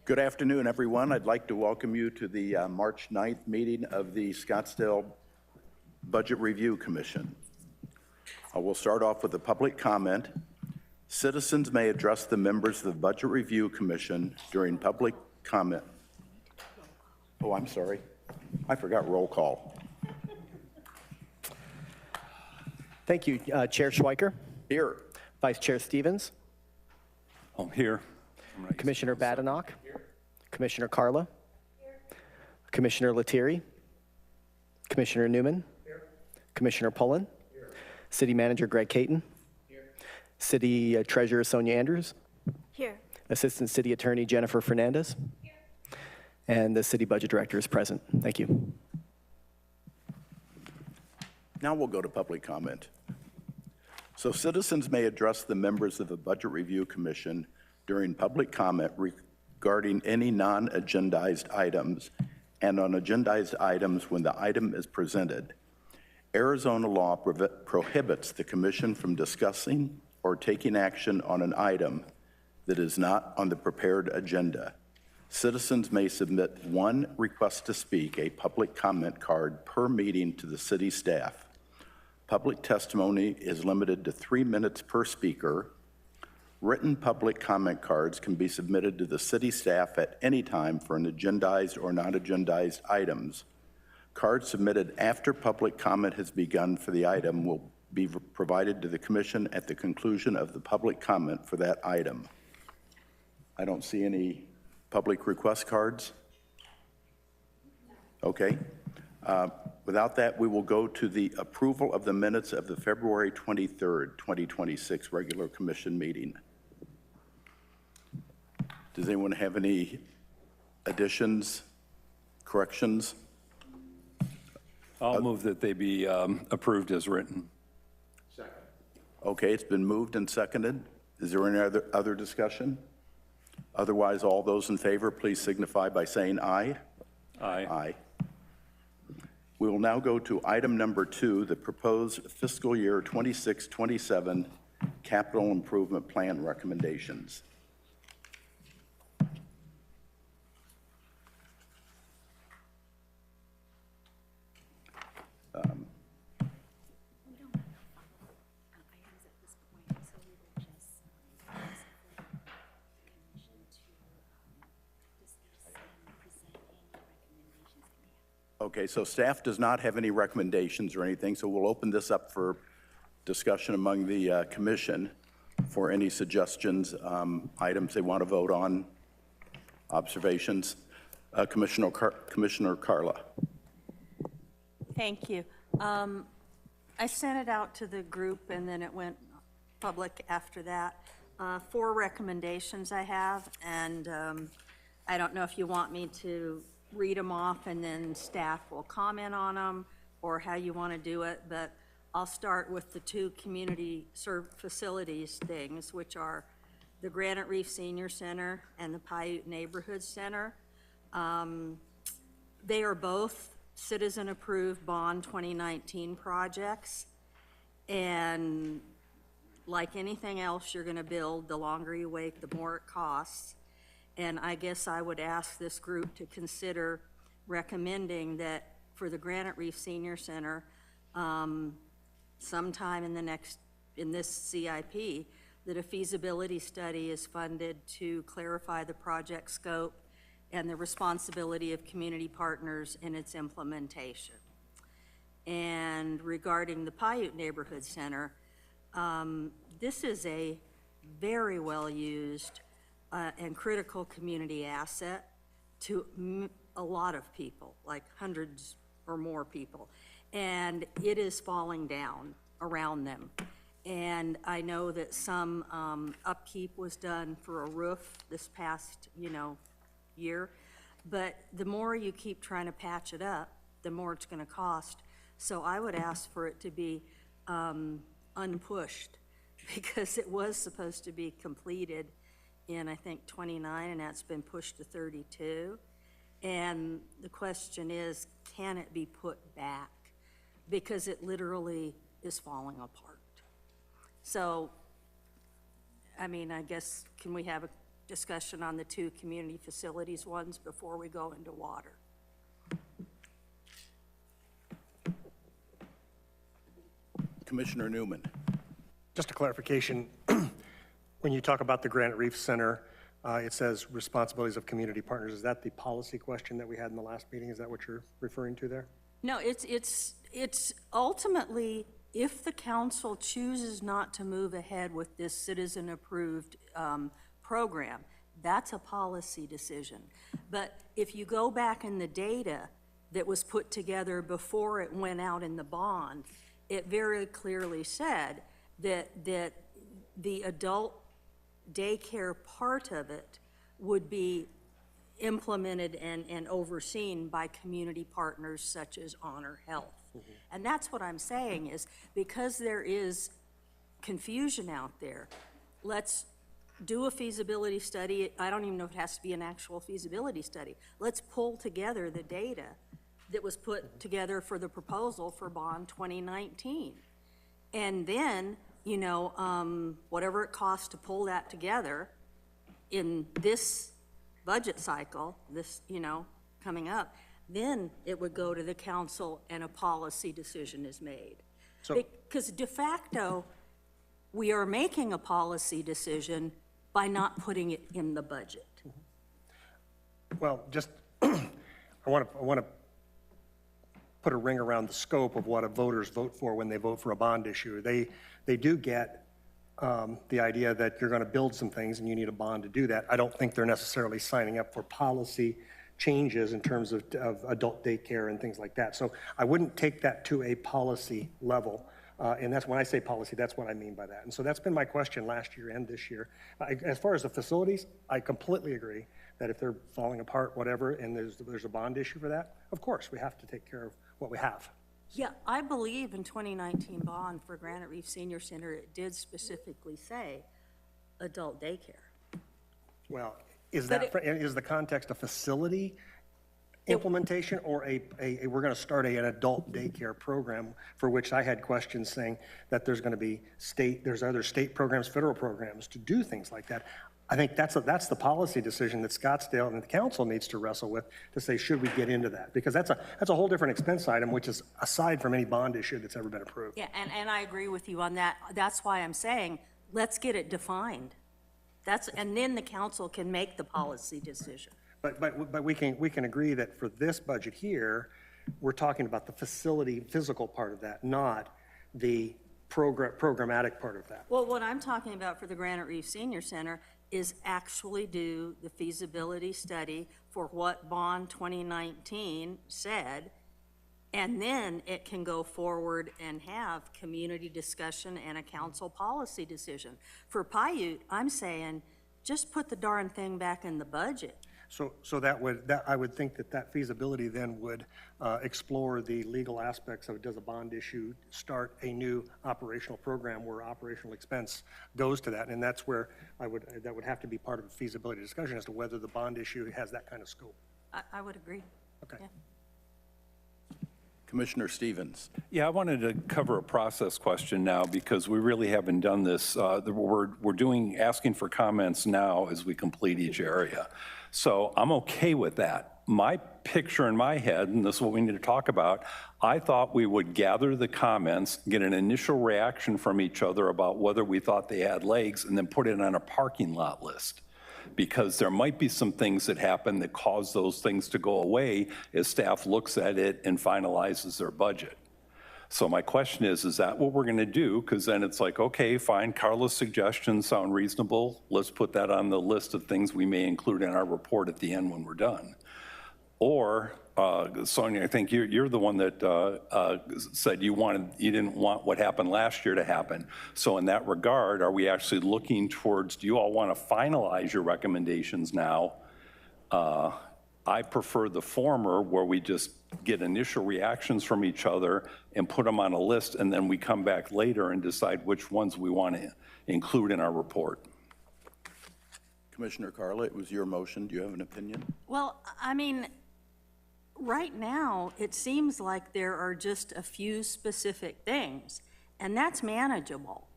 Good afternoon, everyone. I'd like to welcome you to the March 9th meeting of the Scottsdale Budget Review Commission. I will start off with a public comment. Citizens may address the members of the Budget Review Commission during public comment. Oh, I'm sorry. I forgot roll call. Thank you, Chair Schweiker. Here. Vice Chair Stevens. I'm here. Commissioner Badenoch. Commissioner Carla. Commissioner Lettieri. Commissioner Newman. Commissioner Pullen. City Manager Greg Caton. City Treasurer Sonia Andrews. Here. Assistant City Attorney Jennifer Fernandez. And the City Budget Director is present. Thank you. Now we'll go to public comment. So citizens may address the members of the Budget Review Commission during public comment regarding any non-agendized items and on agendized items when the item is presented. Arizona law prohibits the commission from discussing or taking action on an item that is not on the prepared agenda. Citizens may submit one request to speak, a public comment card per meeting to the city staff. Public testimony is limited to 3 minutes per speaker. Written public comment cards can be submitted to the city staff at any time for an agendized or non-agendized items. Cards submitted after public comment has begun for the item will be provided to the commission at the conclusion of the public comment for that item. I don't see any public request cards. Okay. Without that, we will go to the approval of the minutes of the February 23rd, 2026 regular commission meeting. Does anyone have any additions, corrections? I'll move that they be approved as written. Second. Okay, it's been moved and seconded. Is there any other discussion? Otherwise, all those in favor, please signify by saying aye. Aye. Aye. We will now go to item number 2, the proposed fiscal year 26-27 capital improvement plan recommendations. Okay, so staff does not have any recommendations or anything, so we'll open this up for discussion among the commission for any suggestions, items they want to vote on, observations. Commissioner Carla. Thank you. I sent it out to the group and then it went public after that. 4 recommendations I have, and I don't know if you want me to read them off and then staff will comment on them or how you want to do it, but I'll start with the 2 community facilities things, which are the Granite Reef Senior Center and the Paiute Neighborhood Center. They are both citizen-approved bond 2019 projects, and like anything else you're going to build, the longer you wait, the more it costs. And I guess I would ask this group to consider recommending that for the Granite Reef Senior Center, sometime in this CIP, that a feasibility study is funded to clarify the project scope and the responsibility of community partners in its implementation. And regarding the Paiute Neighborhood Center, this is a very well-used and critical community asset to a lot of people, like hundreds or more people. And it is falling down around them. And I know that some upkeep was done for a roof this past, year. But the more you keep trying to patch it up, the more it's going to cost. So I would ask for it to be unpushed, because it was supposed to be completed in, I think, 29, and that's been pushed to 32. And the question is, can it be put back? Because it literally is falling apart. So, I mean, I guess, can we have discussion on the two community facilities ones before we go into water. Commissioner Newman. Just a clarification, when you talk about the Granite Reef Center, it says responsibilities of community partners. Is that the policy question that we had in the last meeting? Is that what you're referring to there? No, it's ultimately, if the council chooses not to move ahead with this citizen-approved program, that's a policy decision. But if you go back in the data that was put together before it went out in the bond, it very clearly said that the adult daycare part of it would be implemented and overseen by community partners such as Honor Health. And that's what I'm saying is, because there is confusion out there, let's do a feasibility study. I don't even know if it has to be an actual feasibility study. Let's pull together the data that was put together for the proposal for bond 2019. And then, you know, whatever it costs to pull that together in this budget cycle, this, you know, coming up, then it would go to the council and a policy decision is made. So- Because de facto, we are making a policy decision by not putting it in the budget. Well, just, I want to put a ring around the scope of what voters vote for when they vote for a bond issue. They do get the idea that you're going to build some things and you need a bond to do that. I don't think they're necessarily signing up for policy changes in terms of adult daycare and things like that. So I wouldn't take that to a policy level. And that's when I say policy, that's what I mean by that. And so that's been my question last year and this year. As far as the facilities, I completely agree that if they're falling apart, whatever, and there's a bond issue for that, of course, we have to take care of what we have. Yeah, I believe in 2019 bond for Granite Reef Senior Center, it did specifically say adult daycare. Well, is But that, is the context a facility implementation or we're going to start an adult daycare program for which I had questions saying that there's going to be there's other state programs, federal programs to do things like that. I think that's the policy decision that Scottsdale and the council needs to wrestle with to say, should we get into that? Because that's a whole different expense item, which is aside from any bond issue that's ever been approved. Yeah, and I agree with you on that. That's why I'm saying, let's get it defined. And then the council can make the policy decision. But we can agree that for this budget here, we're talking about the facility, physical part of that, not the programmatic part of that. Well, what I'm talking about for the Granite Reef Senior Center is actually do the feasibility study for what bond 2019 said, and then it can go forward and have community discussion and a council policy decision. For Paiute, I'm saying, just put the darn thing back in the budget. So I would think that feasibility then would explore the legal aspects of, does a bond issue start a new operational program where operational expense goes to that? And that's where that would have to be part of a feasibility discussion as to whether the bond issue has that kind of scope. I would agree. Okay. Yeah. Commissioner Stevens. Yeah, I wanted to cover a process question now because we really haven't done this. We're asking for comments now as we complete each area. So I'm okay with that. My picture in my head, and this is what we need to talk about, I thought we would gather the comments, get an initial reaction from each other about whether we thought they had legs, and then put it on a parking lot list. Because there might be some things that happen that cause those things to go away as staff looks at it and finalizes their budget. So my question is that what we're going to do? Because then it's like, okay, fine, Carla's suggestions sound reasonable. Let's put that on the list of things we may include in our report at the end when we're done. Or, Sonia, I think you're the one that said you didn't want what happened last year to happen. So in that regard, are we actually looking towards, do you all want to finalize your recommendations now? I prefer the former, where we just get initial reactions from each other and put them on a list, and then we come back later and decide which ones we want to include in our report. Commissioner Carla, it was your motion. Do you have an opinion? Well, I mean, right now, it seems like there are just a few specific things, and that's manageable.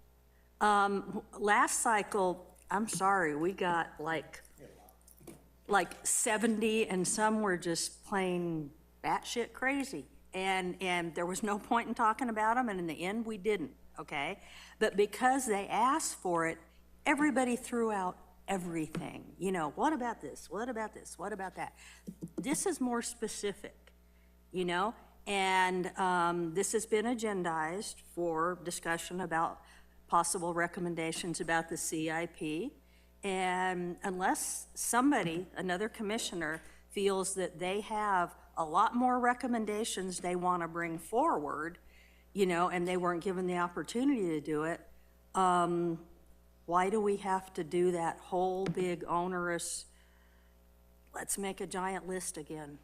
Last cycle, I'm sorry, we got like 70, and some were just plain batshit crazy. And there was no point in talking about them, and in the end, we didn't, okay? But because they asked for it, everybody threw out everything. You know, what about this? What about this? What about that? This is more specific, you know? And this has been agendized for discussion about possible recommendations about the CIP. And unless somebody, another commissioner, feels that they have a lot more recommendations they want to bring forward, you know, and they weren't given the opportunity to do it, why do we have to do that whole big onerous, let's make a giant list again?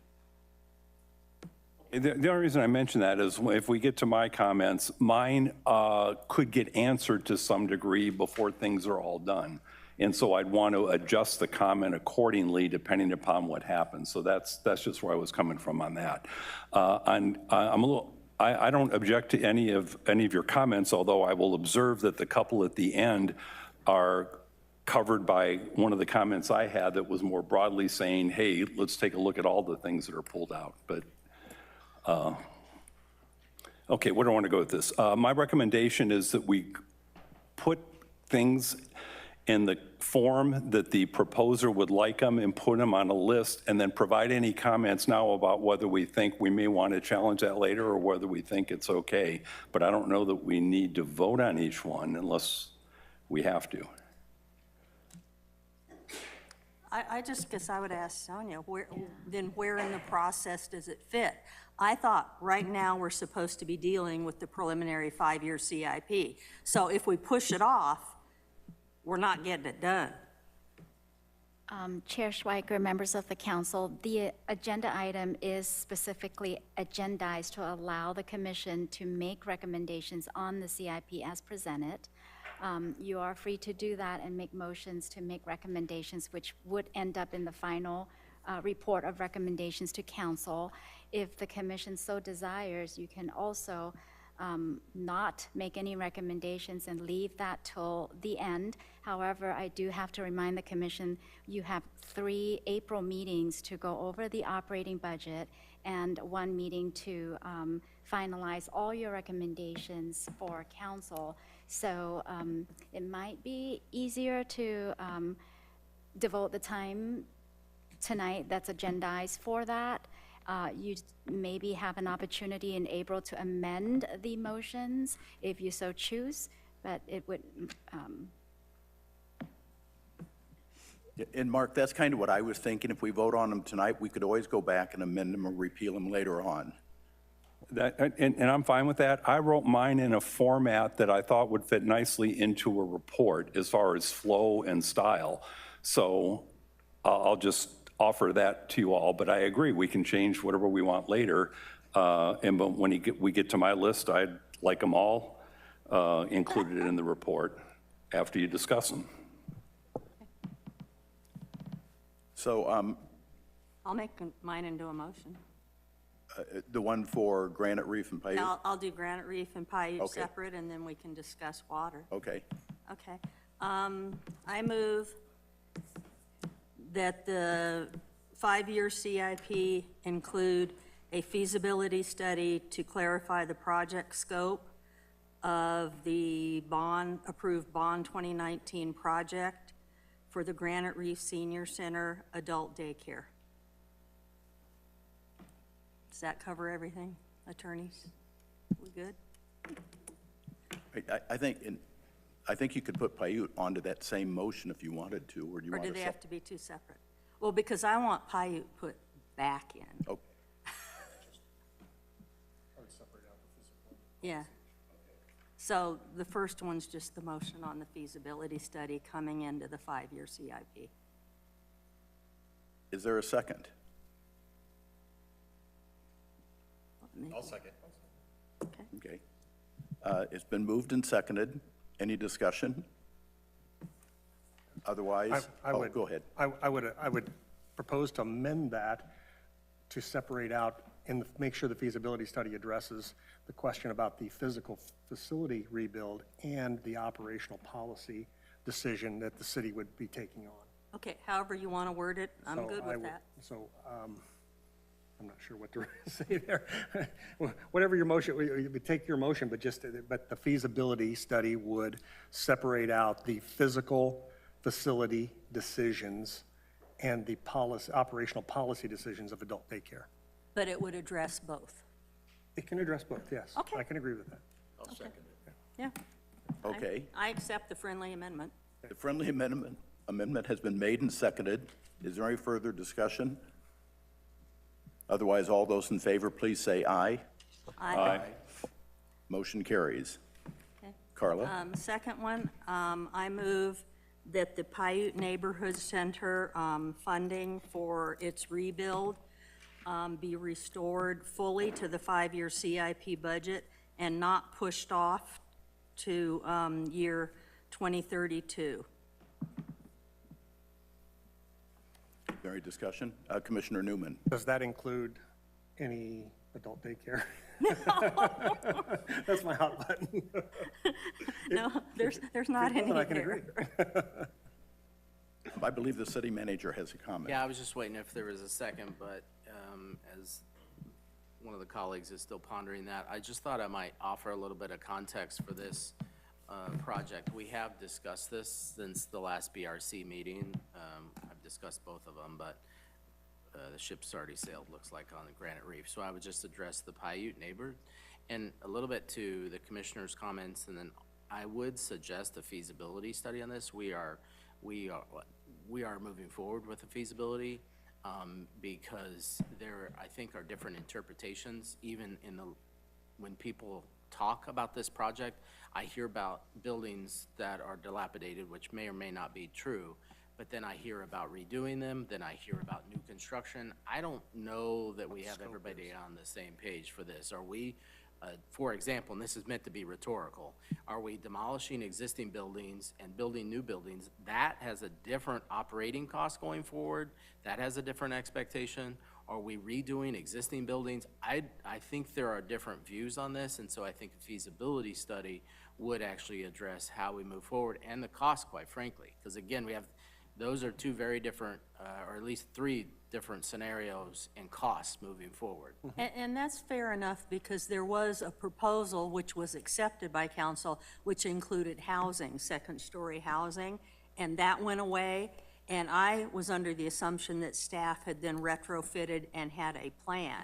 The only reason I mention that is if we get to my comments, mine could get answered to some degree before things are all done. And so I'd want to adjust the comment accordingly depending upon what happens. So that's just where I was coming from on that. I don't object to any of your comments, although I will observe that the couple at the end are covered by one of the comments I had that was more broadly saying, hey, let's take a look at all the things that are pulled out. But okay, where do I want to go with this? My recommendation is that we put things in the form that the proposer would like them and put them on a list, and then provide any comments now about whether we think we may want to challenge that later or whether we think it's okay. But I don't know that we need to vote on each one unless we have to. I just guess I would ask Sonia, where in the process does it fit? I thought right now we're supposed to be dealing with the preliminary 5-year CIP. So if we push it off, we're not getting it done. Chair Schweiker, members of the council, the agenda item is specifically agendized to allow the commission to make recommendations on the CIP as presented. You are free to do that and make motions to make recommendations, which would end up in the final report of recommendations to council. If the commission so desires, you can also not make any recommendations and leave that till the end. However, I do have to remind the commission, you have 3 April meetings to go over the operating budget and 1 meeting to finalize all your recommendations for council. So it might be easier to devote the time tonight that's agendized for that. You maybe have an opportunity in April to amend the motions if you so choose, but it would. And Mark, that's kind of what I was thinking. If we vote on them tonight, we could always go back and amend them or repeal them later on. And I'm fine with that. I wrote mine in a format that I thought would fit nicely into a report as far as flow and style. So I'll just offer that to you all, but I agree, we can change whatever we want later. But when we get to my list, I'd like them all included in the report after you discuss them. So I'll make mine into a motion. the one for Granite Reef and Paiute? I'll do Granite Reef and Paiute Okay. separate, and then we can discuss water. Okay. Okay. I move that the 5-year CIP include a feasibility study to clarify the project scope of the approved bond 2019 project for the Granite Reef Senior Center Adult Daycare. Does that cover everything, attorneys? We good? I think you could put Paiute onto that same motion if you wanted to, or do you Or want do to? they have to be two separate? Well, because I want Paiute put back in. Okay. Yeah. So the first one's just the motion on the feasibility study coming into the 5-year CIP. Is there a second? I'll second. Okay. Okay. It's been moved and seconded. Any discussion? Otherwise, go ahead. I would propose to amend that to separate out and make sure the feasibility study addresses the question about the physical facility rebuild and the operational policy decision that the city would be taking on. Okay, however you want to word it, I'm So good I with would- that. So, I'm not sure what to say there. Whatever your motion, we take your motion, but the feasibility study would separate out the physical facility decisions and the operational policy decisions of adult daycare. But it would address both. It can address both, yes. Okay. I can agree with that. I'll second it. Yeah. Okay. I accept the friendly amendment. The friendly amendment has been made and seconded. Is there any further discussion? Otherwise, all those in favor, please say aye. Aye. Motion carries. Okay. Carla? Second one, I move that the Paiute Neighborhood Center funding for its rebuild be restored fully to the 5-year CIP budget and not pushed off to year 2032. Is there any discussion? Commissioner Newman? Does that include any adult daycare? That's my hot button. No, there's not any I can agree. there. I believe the city manager has a comment. Yeah, I was just waiting if there was a second, but as one of the colleagues is still pondering that, I just thought I might offer a little bit of context for this project. We have discussed this since the last BRC meeting. I've discussed both of them, but the ship's already sailed, looks like, on the Granite Reef. So I would just address the Paiute neighbor and a little bit to the commissioner's comments, and then I would suggest a feasibility study on this. We are moving forward with a feasibility because there, I think, are different interpretations. Even when people talk about this project, I hear about buildings that are dilapidated, which may or may not be true, but then I hear about redoing them, then I hear about new construction. I don't know that we have everybody on the same page for this. Are we, for example, and this is meant to be rhetorical, are we demolishing existing buildings and building new buildings? That has a different operating cost going forward. That has a different expectation. Are we redoing existing buildings? I think there are different views on this, and so I think a feasibility study would actually address how we move forward and the cost, quite frankly. Because again, those are two very different, or at least three different scenarios and costs moving forward. And that's fair enough, because there was a proposal which was accepted by council, which included housing, second-story housing, and that went away. And I was under the assumption that staff had then retrofitted and had a plan.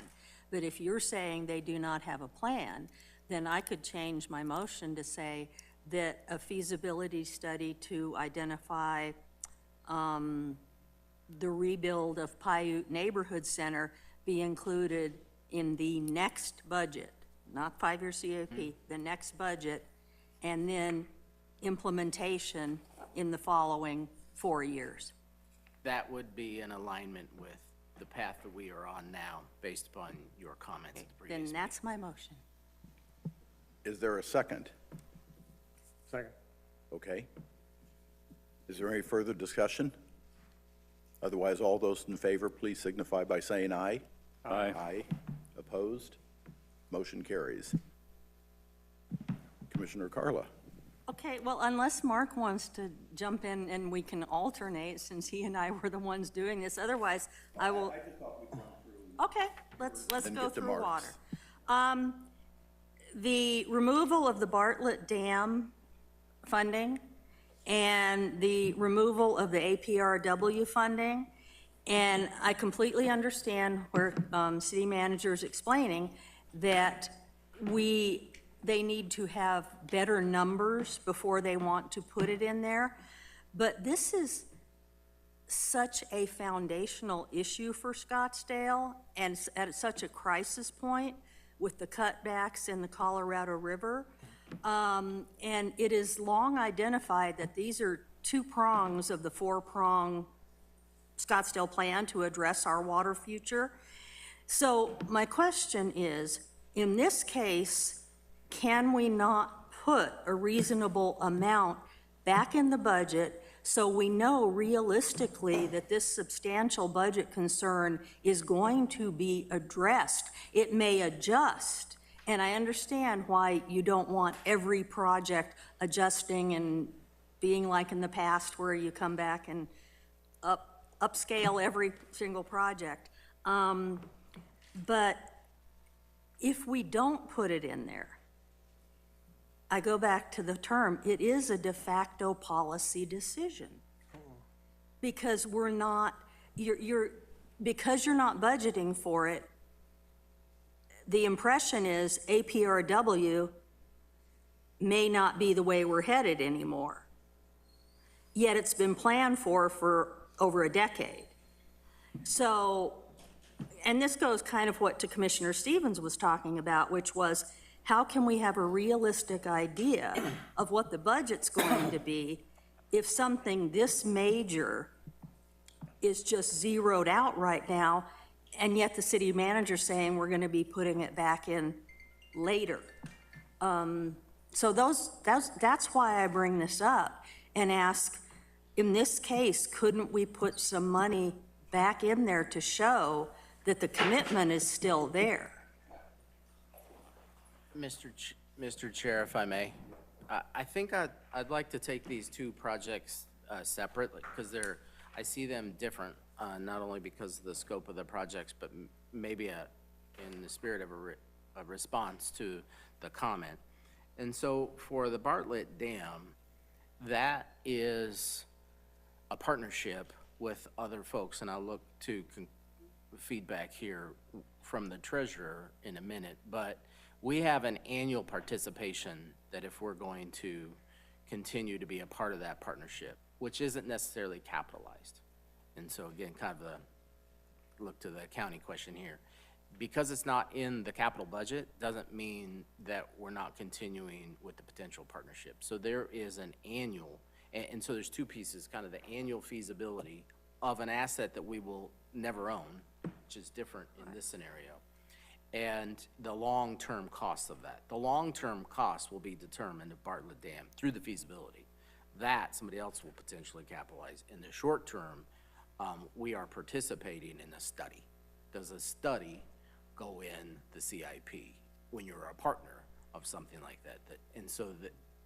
But if you're saying they do not have a plan, then I could change my motion to say that a feasibility study to identify the rebuild of Paiute Neighborhood Center be included in the next budget, not 5-year CIP, the next budget, and then implementation in the following 4 years. That would be in alignment with the path that we are on now, based upon your comments at the previous Then meeting. that's my motion. Is there a second? Second. Okay. Is there any further discussion? Otherwise, all those in favor, please signify by saying aye. Aye. Aye. Opposed? Motion carries. Commissioner Carla? Okay, well, unless Mark wants to jump in and we can alternate, since he and I were the ones doing this, otherwise I will. Okay, let's Then go get to through Mark's. water. The removal of the Bartlett Dam funding and the removal of the APRW funding, and I completely understand where city manager is explaining that they need to have better numbers before they want to put it in there. But this is such a foundational issue for Scottsdale, and at such a crisis point with the cutbacks in the Colorado River. And it is long identified that these are 2 prongs of the 4-prong Scottsdale plan to address our water future. So my question is, in this case, can we not put a reasonable amount back in the budget so we know realistically that this substantial budget concern is going to be addressed? It may adjust, and I understand why you don't want every project adjusting and being like in the past where you come back and upscale every single project. But if we don't put it in there, I go back to the term, it is a de facto policy decision. Because we're not, because you're not budgeting for it, the impression is APRW may not be the way we're headed anymore. Yet it's been planned for over a decade. So, and this goes kind of what to Commissioner Stevens was talking about, which was how can we have a realistic idea of what the budget's going to be if something this major is just zeroed out right now, and yet the city manager's saying we're going to be putting it back in later. So that's why I bring this up and ask, in this case, couldn't we put some money back in there to show that the commitment is still there? Mr. Chair, if I may, I think I'd like to take these two projects separately, because I see them different, not only because of the scope of the projects, but maybe in the spirit of a response to the comment. And so for the Bartlett Dam, that is a partnership with other folks, and I'll look to feedback here from the treasurer in a minute, but we have an annual participation that if we're going to continue to be a part of that partnership, which isn't necessarily capitalized. And so again, kind of look to the accounting question here. Because it's not in the capital budget, doesn't mean that we're not continuing with the potential partnership. So there is an annual, and so there's two pieces, kind of the annual feasibility of an asset that we will never own, which is different in this scenario, and the long-term cost of that. The long-term cost will be determined at Bartlett Dam through the feasibility. That somebody else will potentially capitalize. In the short term, we are participating in a study. Does a study go in the CIP when you're a partner of something like that? And so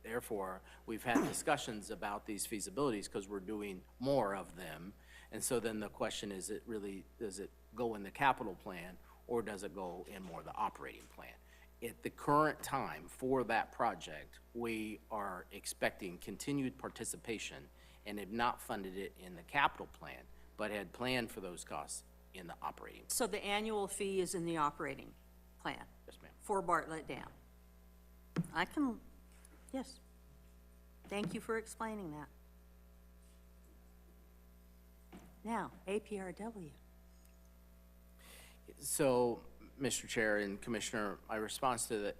therefore, we've had discussions about these feasibilities because we're doing more of them. And so then the question is, does it go in the capital plan, or does it go in more the operating plan? At the current time for that project, we are expecting continued participation and have not funded it in the capital plan, but had planned for those costs in the operating. So the annual fee is in the operating plan? Yes, ma'am. For Bartlett Dam? Yes. Thank you for explaining that. Now, APRW. So, Mr. Chair and Commissioner, my response to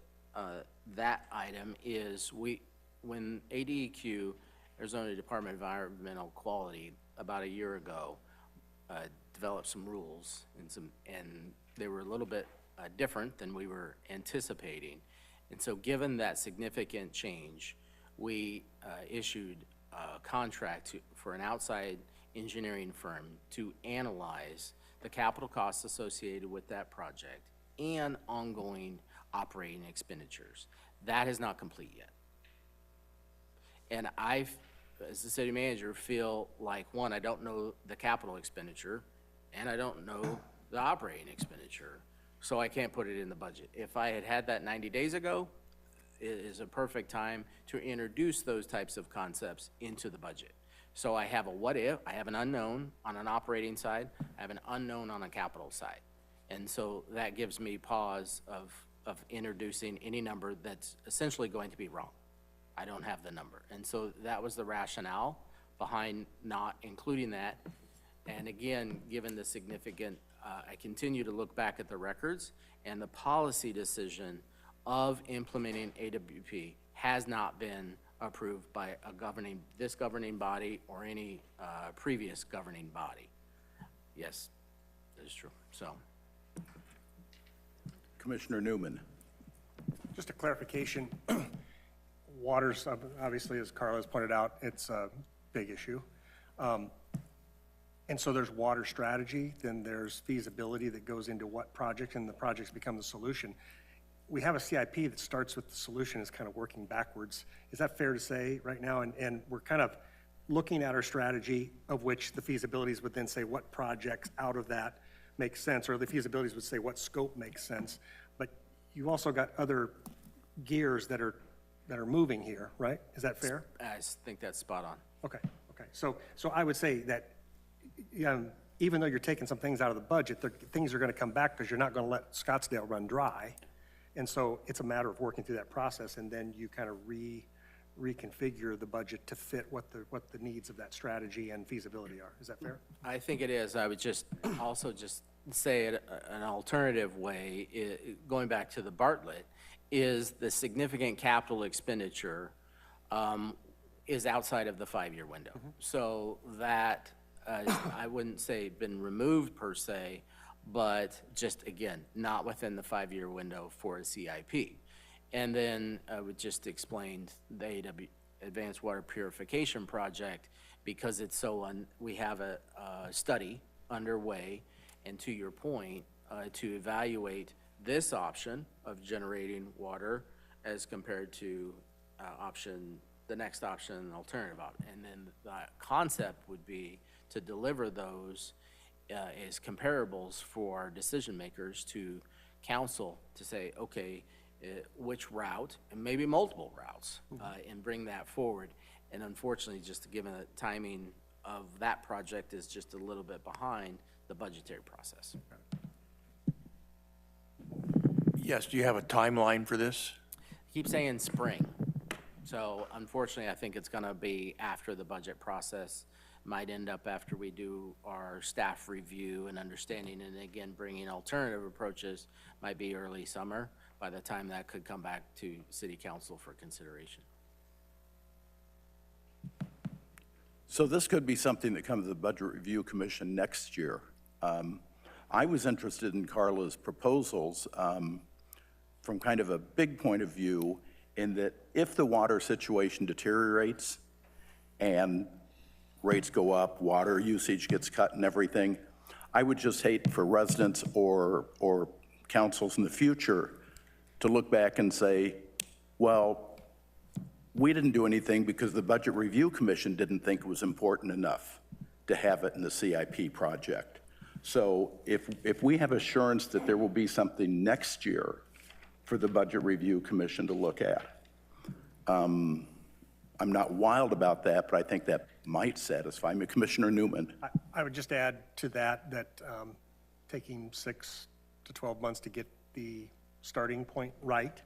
that item is when ADEQ, Arizona Department of Environmental Quality, about a year ago, developed some rules and they were a little bit different than we were anticipating. And so given that significant change, we issued a contract for an outside engineering firm to analyze the capital costs associated with that project and ongoing operating expenditures. That is not complete yet. And I, as the city manager, feel like, one, I don't know the capital expenditure, and I don't know the operating expenditure, so I can't put it in the budget. If I had that 90 days ago, it is a perfect time to introduce those types of concepts into the budget. So I have a what if, I have an unknown on an operating side, I have an unknown on a capital side. And so that gives me pause of introducing any number that's essentially going to be wrong. I don't have the number. And so that was the rationale behind not including that. And again, given the significant, I continue to look back at the records, and the policy decision of implementing AWP has not been approved by this governing body or any previous governing body. Yes, that is true. So, Commissioner Newman. Just a clarification, water's, obviously, as Carlos pointed out, it's a big issue. And so there's water strategy, then there's feasibility that goes into what project, and the projects become the solution. we have a CIP that starts with the solution, is kind of working backwards. Is that fair to say right now? And we're kind of looking at our strategy, of which the feasibilities would then say what projects out of that make sense, or the feasibilities would say what scope makes sense. But you also got other gears that are moving here, right? Is that fair? I think that's spot on. Okay. So I would say that, even though you're taking some things out of the budget, things are going to come back because you're not going to let Scottsdale run dry. And so it's a matter of working through that process, and then you kind of reconfigure the budget to fit what the needs of that strategy and feasibility are. Is that fair? I think it is. I would just also just say it an alternative way, going back to the Bartlett, is the significant capital expenditure is outside of the 5-year window. So that, I wouldn't say been removed per se, but just, again, not within the 5-year window for a CIP. And then I would just explain the Advanced Water Purification Project, because it's so, we have a study underway, and to your point, to evaluate this option of generating water as compared to the next option, an alternative option. And then the concept would be to deliver those as comparables for decision makers to council to say, okay, which route, and maybe multiple routes, and bring that forward. And unfortunately, just given the timing of that project is just a little bit behind the budgetary process. Yes, do you have a timeline for this? Keep saying spring. So unfortunately, I think it's going to be after the budget process. Might end up after we do our staff review and understanding, and again, bringing alternative approaches, might be early summer, by the time that could come back to city council for consideration. So this could be something that comes to the Budget Review Commission next year. I was interested in Carla's proposals from kind of a big point of view, in that if the water situation deteriorates and rates go up, water usage gets cut and everything, I would just hate for residents or councils in the future to look back and say, well, we didn't do anything because the Budget Review Commission didn't think it was important enough to have it in the CIP project. So if we have assurance that there will be something next year for the Budget Review Commission to look at, I'm not wild about that, but I think that might satisfy me. Commissioner Newman. I would just add to that taking 6 to 12 months to get the starting point right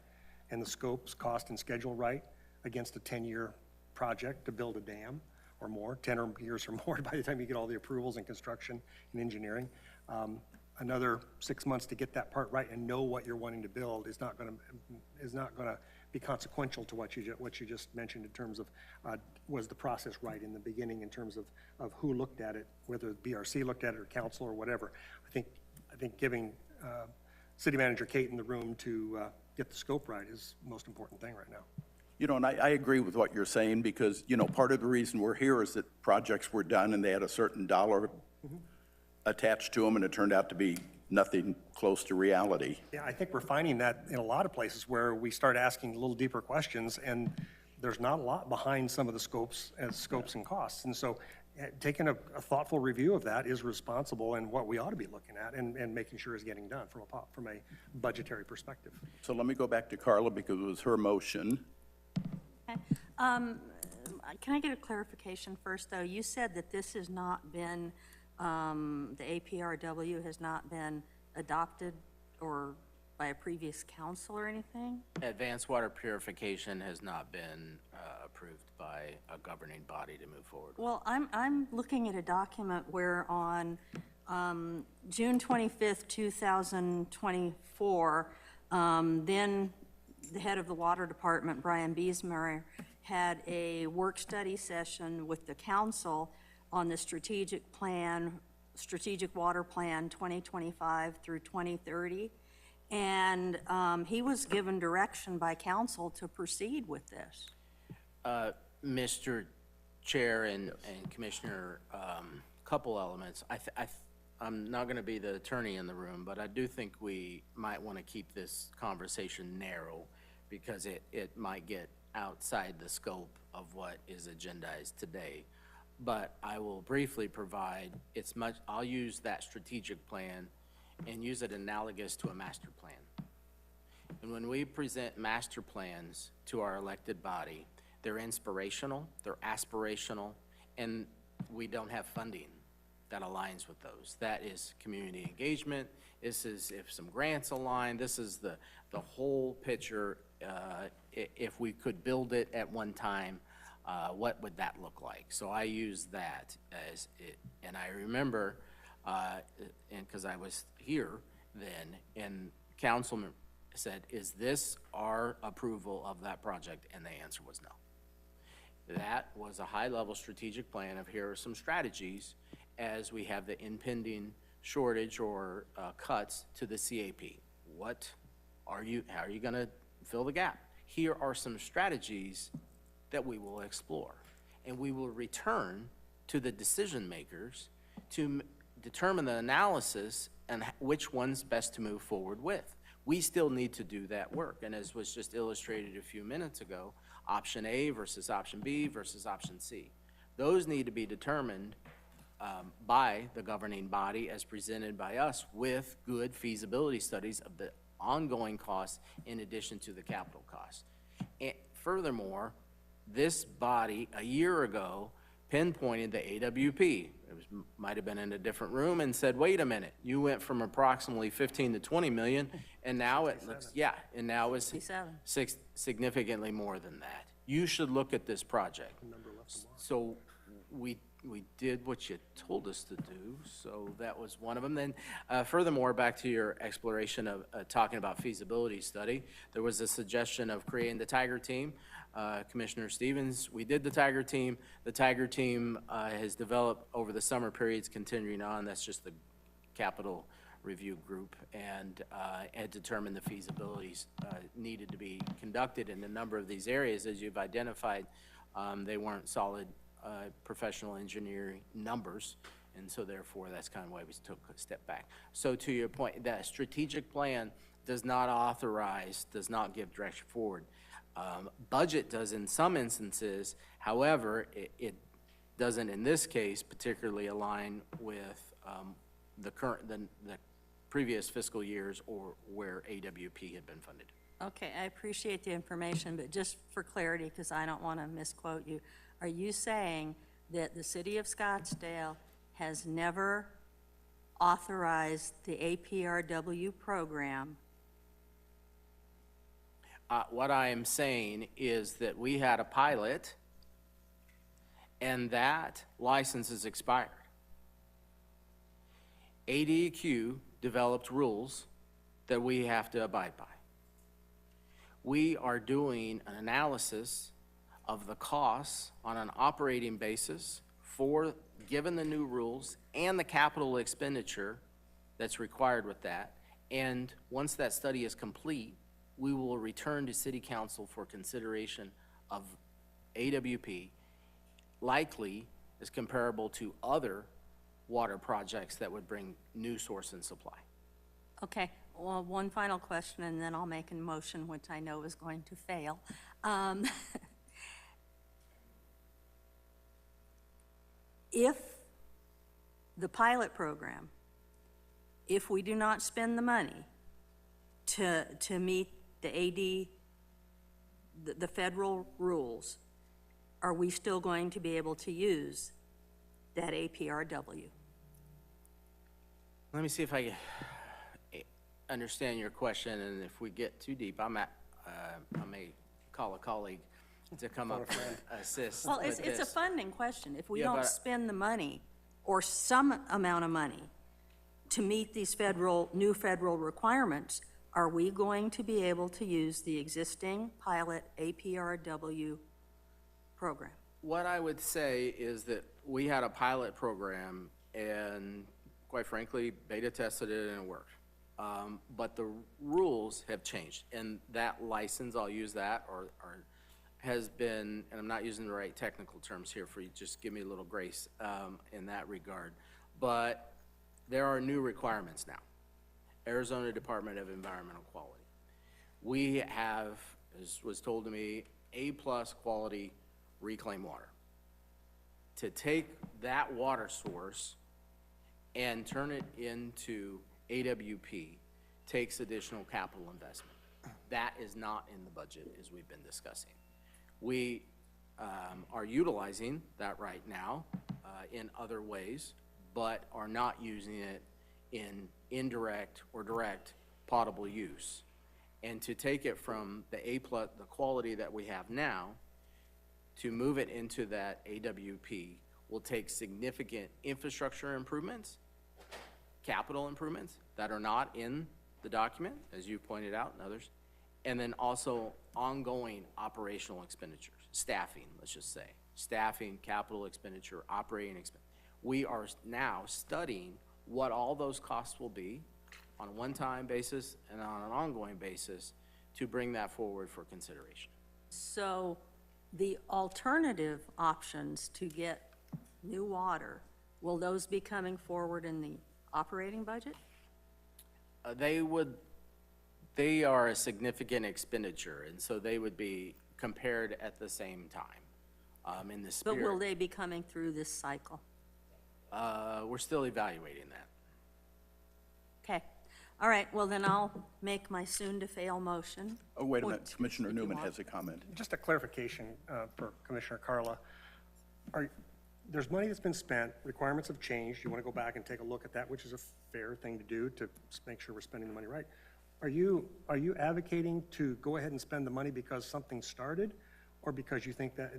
and the scopes, cost, and schedule right against a 10-year project to build a dam or more, 10 years or more by the time you get all the approvals and construction and engineering. Another 6 months to get that part right and know what you're wanting to build is not going to be consequential to what you just mentioned in terms of was the process right in the beginning in terms of who looked at it, whether BRC looked at it or council or whatever. I think giving City Manager Kate in the room to get the scope right is the most important thing right now. You know, and I agree with what you're saying, because, you know, part of the reason we're here is that projects were done and they had a certain dollar attached to them, and it turned out to be nothing close to reality. Yeah, I think we're finding that in a lot of places where we start asking a little deeper questions, and there's not a lot behind some of the scopes and costs. And so taking a thoughtful review of that is responsible and what we ought to be looking at and making sure is getting done from a budgetary perspective. So let me go back to Carla, because it was her motion. Okay. Can I get a clarification first, though? You said that this has not been, the APRW has not been adopted or by a previous council or anything? Advanced water purification has not been approved by a governing body to move forward. Well, I'm looking at a document where on June 25th, 2024, then the head of the water department, Brian Beesmeyer, had a work study session with the council on the strategic water plan 2025 through 2030. And he was given direction by council to proceed with this. Mr. Chair and Commissioner, couple elements. I'm not going to be the attorney in the room, but I do think we might want to keep this conversation narrow because it might get outside the scope of what is agendized today. But I will briefly provide, I'll use that strategic plan and use it analogous to a master plan. And when we present master plans to our elected body, they're inspirational, they're aspirational, and we don't have funding that aligns with those. That is community engagement. This is if some grants align. This is the whole picture. If we could build it at one time, what would that look like? So I use that as it, and I remember, and because I was here then, and councilman said, is this our approval of that project? And the answer was no. That was a high-level strategic plan of here are some strategies as we have the impending shortage or cuts to the CAP. How are you going to fill the gap? Here are some strategies that we will explore, and we will return to the decision makers to determine the analysis and which one's best to move forward with. We still need to do that work, and as was just illustrated a few minutes ago, option A versus option B versus option C. Those need to be determined by the governing body as presented by us with good feasibility studies of the ongoing costs in addition to the capital costs. And furthermore, this body a year ago pinpointed the AWP. Might have been in a different room and said, wait a minute, you went from approximately 15 to 20 million, and now it looks, and now it's significantly more than that. You should look at this project. So we did what you told us to do, so that was one of them. Then furthermore, back to your exploration of talking about feasibility study, there was a suggestion of creating the Tiger Team. Commissioner Stevens, we did the Tiger Team. The Tiger Team has developed over the summer periods continuing on. That's just the capital review group, and had determined the feasibilities needed to be conducted in a number of these areas. As you've identified, they weren't solid professional engineering numbers, and so therefore that's kind of why we took a step back. So to your point, that strategic plan does not authorize, does not give direction forward. Budget does in some instances, however, it doesn't in this case particularly align with the previous fiscal years or where AWP had been funded. Okay, I appreciate the information, but just for clarity, because I don't want to misquote you, are you saying that the city of Scottsdale has never authorized the APRW program? What I am saying is that we had a pilot, and that license is expired. ADQ developed rules that we have to abide by. We are doing an analysis of the costs on an operating basis for, given the new rules and the capital expenditure that's required with that. And once that study is complete, we will return to City Council for consideration of AWP, likely is comparable to other water projects that would bring new source and supply. Okay, well, one final question, and then I'll make a motion, which I know is going to fail. If the pilot program, if we do not spend the money to meet the the federal rules, are we still going to be able to use that APRW? Let me see if I understand your question, and if we get too deep, I may call a colleague to come up and assist Well, with it's a this. funding question. If we Yeah, don't but- spend the money or some amount of money to meet these new federal requirements, are we going to be able to use the existing pilot APRW program? What I would say is that we had a pilot program, and quite frankly, beta tested it and it worked. But the rules have changed, and that license, I'll use that, or has been, and I'm not using the right technical terms here for you, just give me a little grace in that regard. But there are new requirements now. Arizona Department of Environmental Quality. We have, as was told to me, A-plus quality reclaimed water. To take that water source and turn it into AWP takes additional capital investment. That is not in the budget, as we've been discussing. We are utilizing that right now in other ways, but are not using it in indirect or direct potable use. And to take it from the A-plus, the quality that we have now, to move it into that AWP will take significant infrastructure improvements, capital improvements that are not in the document, as you pointed out and others, and then also ongoing operational expenditures, staffing, let's just say, staffing, capital expenditure, operating expense. We are now studying what all those costs will be on a one-time basis and on an ongoing basis to bring that forward for consideration. So the alternative options to get new water, will those be coming forward in the operating budget? They are a significant expenditure, and so they would be compared at the same time, in the But spirit. will they be coming through this cycle? We're still evaluating that. Okay. All right, well, then I'll make my soon-to-fail motion. Oh, wait a Or- minute, Commissioner if you Newman want. has a comment. Just a clarification for Commissioner Carla. There's money that's been spent, requirements have changed, you want to go back and take a look at that, which is a fair thing to do to make sure we're spending the money right. Are you advocating to go ahead and spend the money because something started, or because you think that,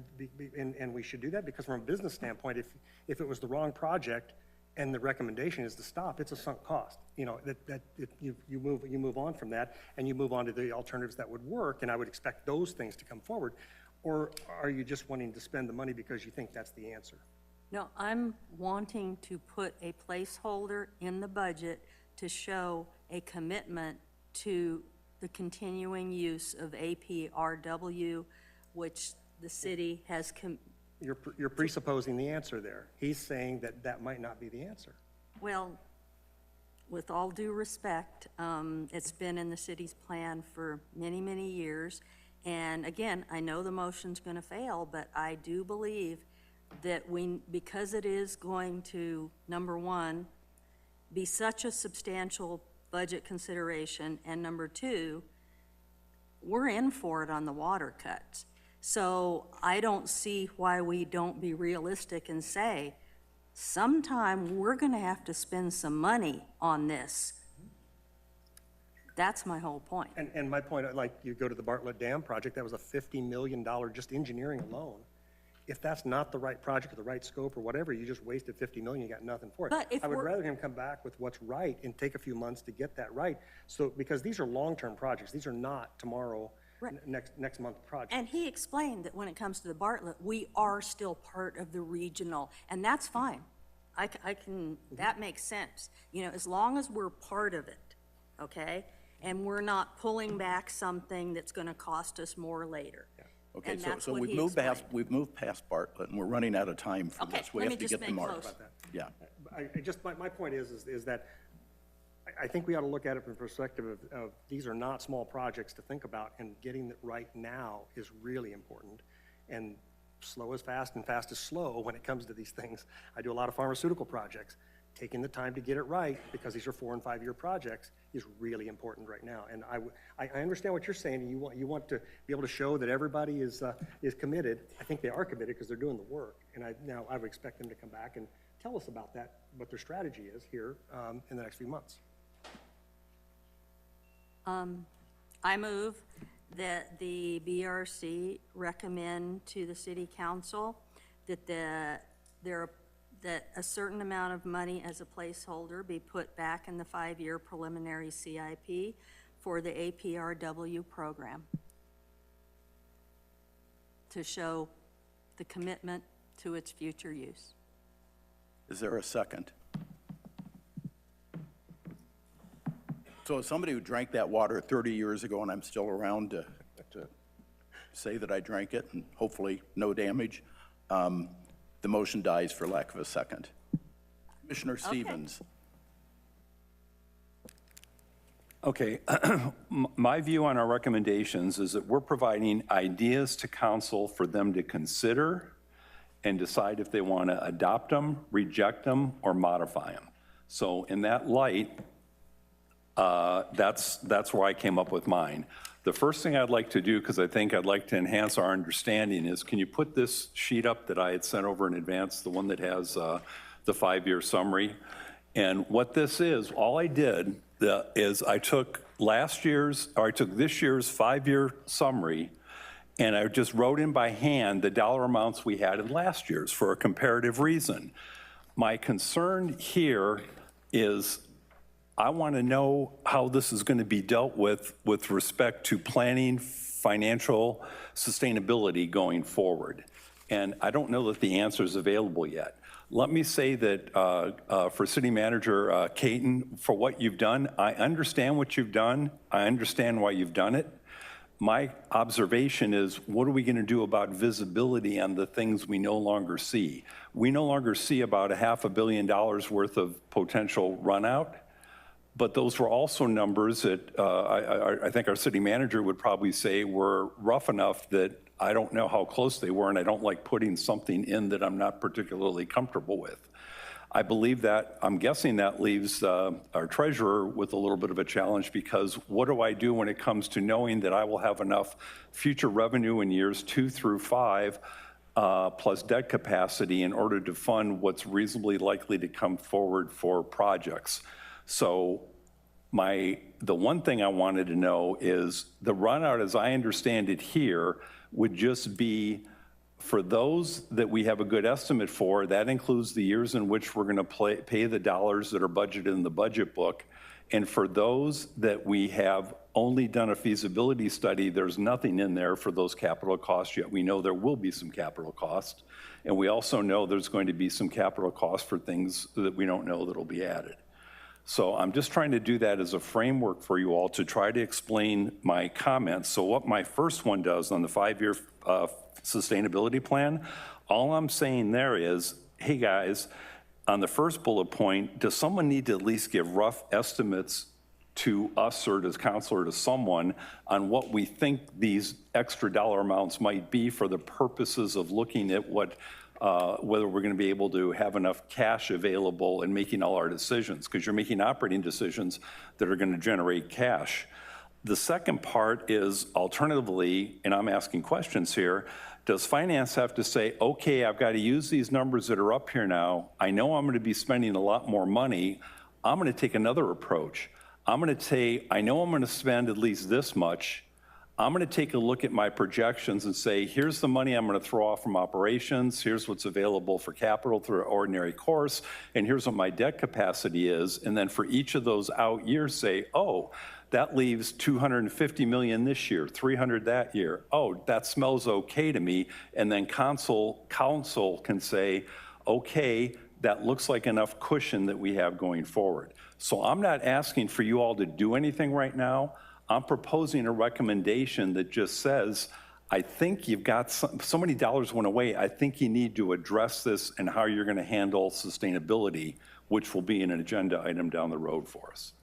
and we should do that? Because from a business standpoint, if it was the wrong project and the recommendation is to stop, it's a sunk cost. You know, you move on from that, and you move on to the alternatives that would work, and I would expect those things to come forward. Or are you just wanting to spend the money because you think that's the answer? No, I'm wanting to put a placeholder in the budget to show a commitment to the continuing use of APRW, which the city has, You're presupposing the answer there. He's saying that that might not be the answer. well, with all due respect, it's been in the city's plan for many, many years. And again, I know the motion's going to fail, but I do believe that because it is going to, number one, be such a substantial budget consideration, and number two, we're in for it on the water cuts. So I don't see why we don't be realistic and say, sometime we're going to have to spend some money on this. That's my whole point. And my point, like, you go to the Bartlett Dam project, that was a $50 million just engineering alone. If that's not the right project or the right scope or whatever, you just wasted $50 million, you got nothing for it. But if I would we're- rather him come back with what's right and take a few months to get that right. So, because these are long-term projects, these are not tomorrow, Right. next month projects. And he explained that when it comes to the Bartlett, we are still part of the regional, and that's fine. I can, that makes sense. You know, as long as we're part of it, okay? And we're not pulling back something that's gonna cost us more later. Okay, And so that's so what we've he moved past, explained. we've moved past Bartlett, and we're running out of time for Okay, this. We let have me to just get the make marks. close. Yeah. I just, my point is that I think we ought to look at it from the perspective of these are not small projects to think about, and getting it right now is really important. And slow is fast and fast is slow when it comes to these things. I do a lot of pharmaceutical projects. Taking the time to get it right, because these are 4- and 5-year projects, is really important right now. And I understand what you're saying, and you want to be able to show that everybody is committed. I think they are committed because they're doing the work. And now I would expect them to come back and tell us about that, what their strategy is here in the next few months. I move that the BRC recommend to the city council that that a certain amount of money as a placeholder be put back in the 5-year preliminary CIP for the APRW program to show the commitment to its future use. Is there a second? So as somebody who drank that water 30 years ago, and I'm still around to say that I drank it, and hopefully no damage, the motion dies for lack of a second. Commissioner Stevens, Okay, my view on our recommendations is that we're providing ideas to council for them to consider and decide if they want to adopt them, reject them, or modify them. So in that light, that's where I came up with mine. The first thing I'd like to do, because I think I'd like to enhance our understanding, is can you put this sheet up that I had sent over in advance, the one that has the 5-year summary? And what this is, all I did is I took this year's 5-year summary, and I just wrote in by hand the dollar amounts we had in last year's for a comparative reason. My concern here is I want to know how this is going to be dealt with respect to planning financial sustainability going forward. And I don't know that the answer is available yet. Let me say that for City Manager Caton, for what you've done, I understand what you've done. I understand why you've done it. My observation is, what are we going to do about visibility on the things we no longer see? We no longer see about $500 million worth of potential runout, but those were also numbers that I think our city manager would probably say were rough enough that I don't know how close they were, and I don't like putting something in that I'm not particularly comfortable with. I believe that, I'm guessing that leaves our treasurer with a little bit of a challenge, because what do I do when it comes to knowing that I will have enough future revenue in years 2 through 5 plus debt capacity in order to fund what's reasonably likely to come forward for projects? So the one thing I wanted to know is the runout, as I understand it here, would just be for those that we have a good estimate for. That includes the years in which we're going to pay the dollars that are budgeted in the budget book. And for those that we have only done a feasibility study, there's nothing in there for those capital costs yet. We know there will be some capital costs. And we also know there's going to be some capital costs for things that we don't know that'll be added. So I'm just trying to do that as a framework for you all to try to explain my comments. So what my first one does on the 5-year sustainability plan, all I'm saying there is, hey guys, on the first bullet point, does someone need to at least give rough estimates to us or to council or to someone on what we think these extra dollar amounts might be for the purposes of looking at what whether we're going to be able to have enough cash available and making all our decisions, because you're making operating decisions that are going to generate cash. The second part is, alternatively, and I'm asking questions here, does finance have to say, okay, I've got to use these numbers that are up here now. I know I'm going to be spending a lot more money. I'm going to take another approach. I'm going to say, I know I'm going to spend at least this much. I'm going to take a look at my projections and say, here's the money I'm going to throw off from operations, here's what's available for capital through ordinary course, and here's what my debt capacity is. And then for each of those out years say, oh, that leaves $250 million this year, 300 that year. Oh, that smells okay to me. And then council can say, okay, that looks like enough cushion that we have going forward. So I'm not asking for you all to do anything right now. I'm proposing a recommendation that just says, I think you've got so many dollars went away. I think you need to address this and how you're going to handle sustainability, which will be an agenda item down the road for us.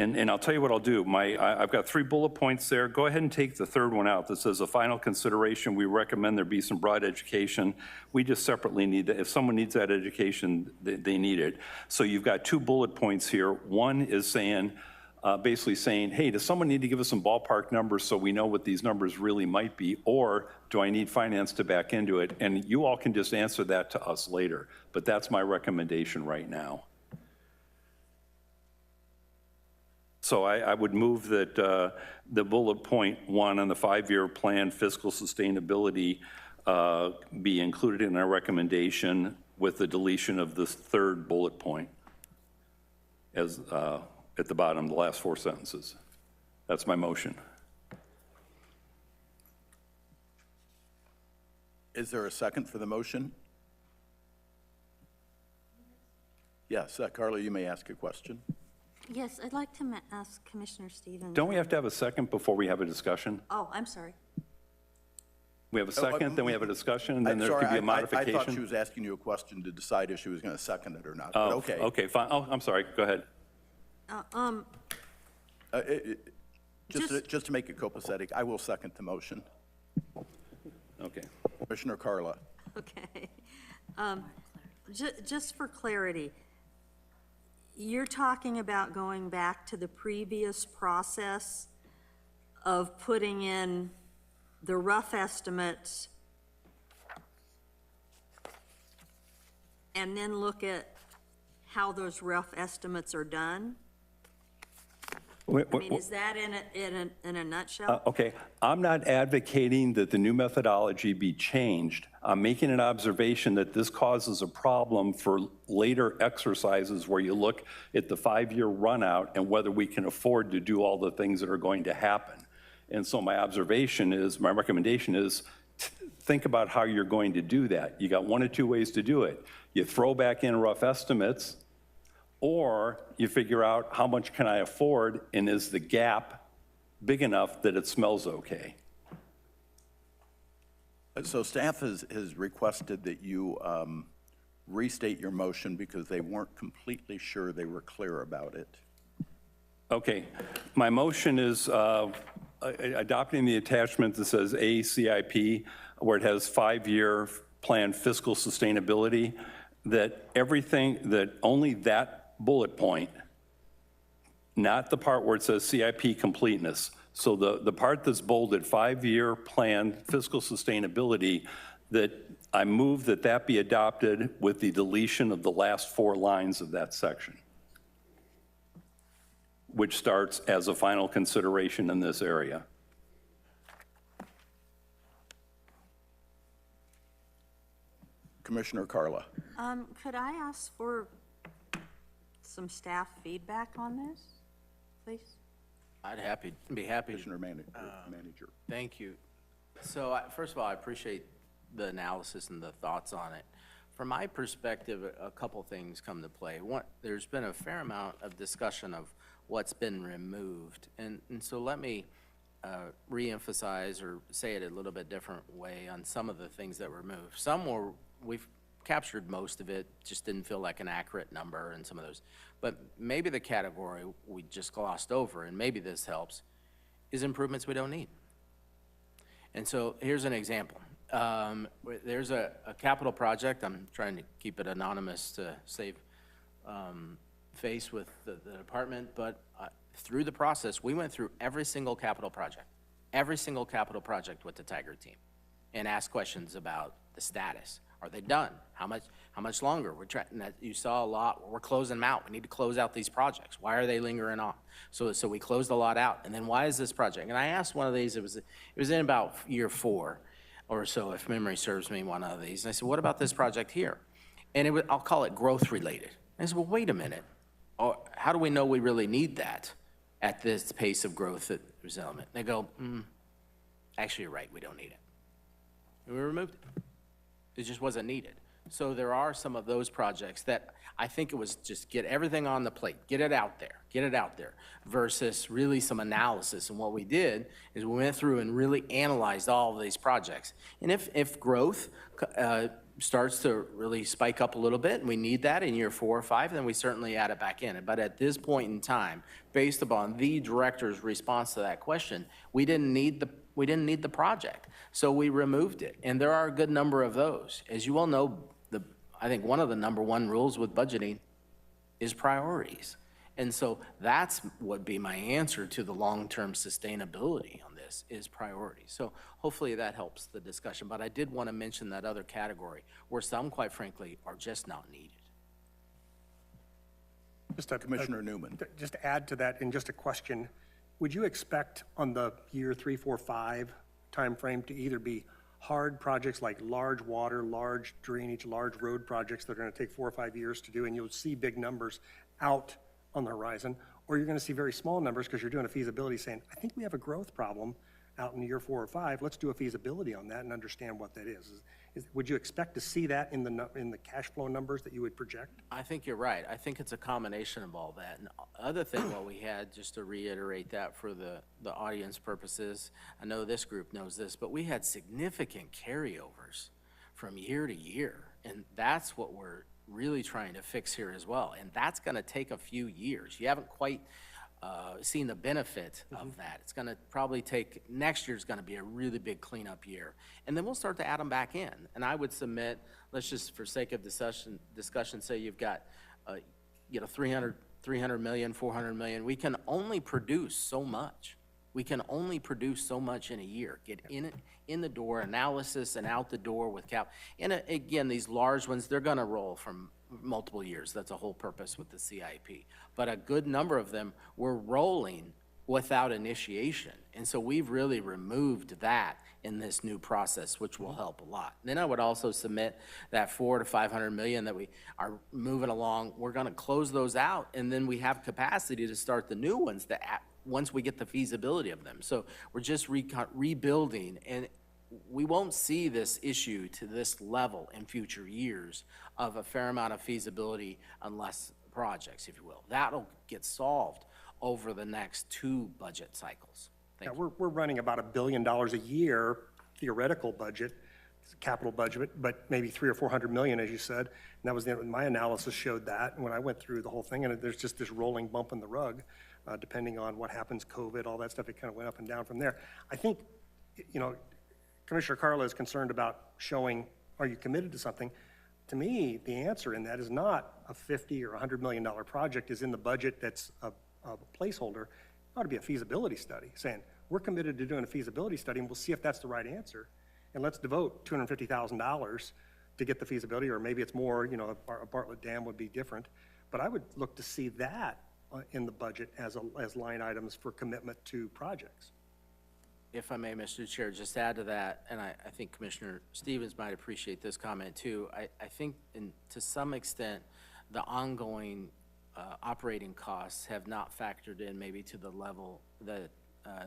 And I'll tell you what I'll do. I've got 3 bullet points there. Go ahead and take the third one out that says a final consideration. We recommend there be some broad education. We just separately need that. If someone needs that education, they need it. So you've got 2 bullet points here. One is saying, basically saying, hey, does someone need to give us some ballpark numbers so we know what these numbers really might be, or do I need finance to back into it? And you all can just answer that to us later. But that's my recommendation right now. So I would move that the bullet point 1 on the 5-year plan, fiscal sustainability, be included in our recommendation with the deletion of this 3rd bullet point as at the bottom, the last 4 sentences. That's my motion. Is there a second for the motion? Yes, Carla, you may ask a question. Yes, I'd like to ask Commissioner Stevens. Don't we have to have a second before we have a discussion? Oh, I'm sorry. We have a second, then we have a discussion, and then there Sorry, could be a I thought she modification. was asking you a question to decide if she was going to second it or not, but Oh, okay. okay, fine. Oh, I'm sorry. Go ahead. Just to make it copacetic, I will second the motion. Okay. Commissioner Carla. Okay. Just for clarity, you're talking about going back to the previous process of putting in the rough estimates and then look at how those rough estimates are done? I mean, is that in a nutshell? Okay, I'm not advocating that the new methodology be changed. I'm making an observation that this causes a problem for later exercises where you look at the 5-year runout and whether we can afford to do all the things that are going to happen. And so my recommendation is, think about how you're going to do that. You got one or two ways to do it. You throw back in rough estimates, or you figure out how much can I afford, and is the gap big enough that it smells okay? So staff has requested that you restate your motion because they weren't completely sure they were clear about it. Okay, my motion is adopting the attachment that says ACIP, where it has 5-year plan fiscal sustainability, that only that bullet point, not the part where it says CIP completeness. So the part that's bolded, 5-year plan fiscal sustainability, that I move that be adopted with the deletion of the last 4 lines of that section, which starts as a final consideration in this area. Commissioner Carla. Could I ask for some staff feedback on this, please? I'd be happy to. Commissioner Manager. Thank you. So first of all, I appreciate the analysis and the thoughts on it. From my perspective, a couple things come to play. One, there's been a fair amount of discussion of what's been removed. And so let me reemphasize or say it a little bit different way on some of the things that were removed. We've captured most of it, just didn't feel like an accurate number in some of those. But maybe the category we just glossed over, and maybe this helps, is improvements we don't need. And so here's an example. There's a capital project, I'm trying to keep it anonymous to save face with the department, but through the process, we went through every single capital project with the Tiger team, and asked questions about the status. Are they done? How much longer? We're trying. You saw a lot. We're closing them out. We need to close out these projects. Why are they lingering on? So we closed a lot out. And then why is this project? And I asked one of these. It was in about year 4 or so, if memory serves me. One of these. And I said, what about this project here? And I'll call it growth related. And I said, well, wait a minute. How do we know we really need that at this pace of growth at development? They go, actually, you're right. We don't need it. And we removed it. It just wasn't needed. So there are some of those projects that I think it was just get everything on the plate, get it out there, versus really some analysis. And what we did is we went through and really analyzed all of these projects. And if growth starts to really spike up a little bit, and we need that in year 4 or 5, then we certainly add it back in. But at this point in time, based upon the director's response to that question, we didn't need the project. So we removed it. And there are a good number of those. As you all know, I think one of the number 1 rules with budgeting is priorities. And so that's would be my answer to the long-term sustainability on this, is priorities. So hopefully that helps the discussion. But I did want to mention that other category where some, quite frankly, are just not needed. Commissioner Newman. Just to add to that, and just a question, would you expect on the year 3, 4, 5 timeframe to either be hard projects like large water, large drainage, large road projects that are going to take 4 or 5 years to do, and you'll see big numbers out on the horizon, or you're going to see very small numbers because you're doing a feasibility saying, I think we have a growth problem, out in year 4 or 5, let's do a feasibility on that and understand what that is. Would you expect to see that in the cash flow numbers that you would project? I think you're right. I think it's a combination of all that. And the other thing, what we had, just to reiterate that for the audience purposes, I know this group knows this, but we had significant carryovers from year to year. And that's what we're really trying to fix here as well. And that's going to take a few years. You haven't quite seen the benefit of that. It's going to probably take, next year's going to be a really big cleanup year. And then we'll start to add them back in. And I would submit, let's just, for sake of discussion, say you've got, 300 million, 400 million. We can only produce so much. We can only produce so much in a year. Get in the door, analysis, and out the door with cap. And again, these large ones, they're going to roll from multiple years. That's the whole purpose with the CIP. But a good number of them were rolling without initiation. And so we've really removed that in this new process, which will help a lot. Then I would also submit that 400 to 500 million that we are moving along, we're going to close those out, and then we have capacity to start the new ones that once we get the feasibility of them. So we're just rebuilding, and we won't see this issue to this level in future years of a fair amount of feasibility unless projects, if you will. That'll get solved over the next 2 budget cycles. Yeah, we're running about $1 billion a year, theoretical budget, capital budget, but maybe 300 or 400 million, as you said. And that was my analysis showed that. And when I went through the whole thing, and there's just this rolling bump in the rug, depending on what happens, COVID, all that stuff, it kind of went up and down from there. I think, Commissioner Carla is concerned about showing, are you committed to something? To me, the answer in that is not a $50 or $100 million project is in the budget that's a placeholder. It ought to be a feasibility study saying, we're committed to doing a feasibility study, and we'll see if that's the right answer. And let's devote $250,000 to get the feasibility, or maybe it's more, a Bartlett Dam would be different. But I would look to see that in the budget as line items for commitment to projects. If I may, Mr. Chair, just add to that, and I think Commissioner Stevens might appreciate this comment too. I think to some extent, the ongoing operating costs have not factored in maybe to the level that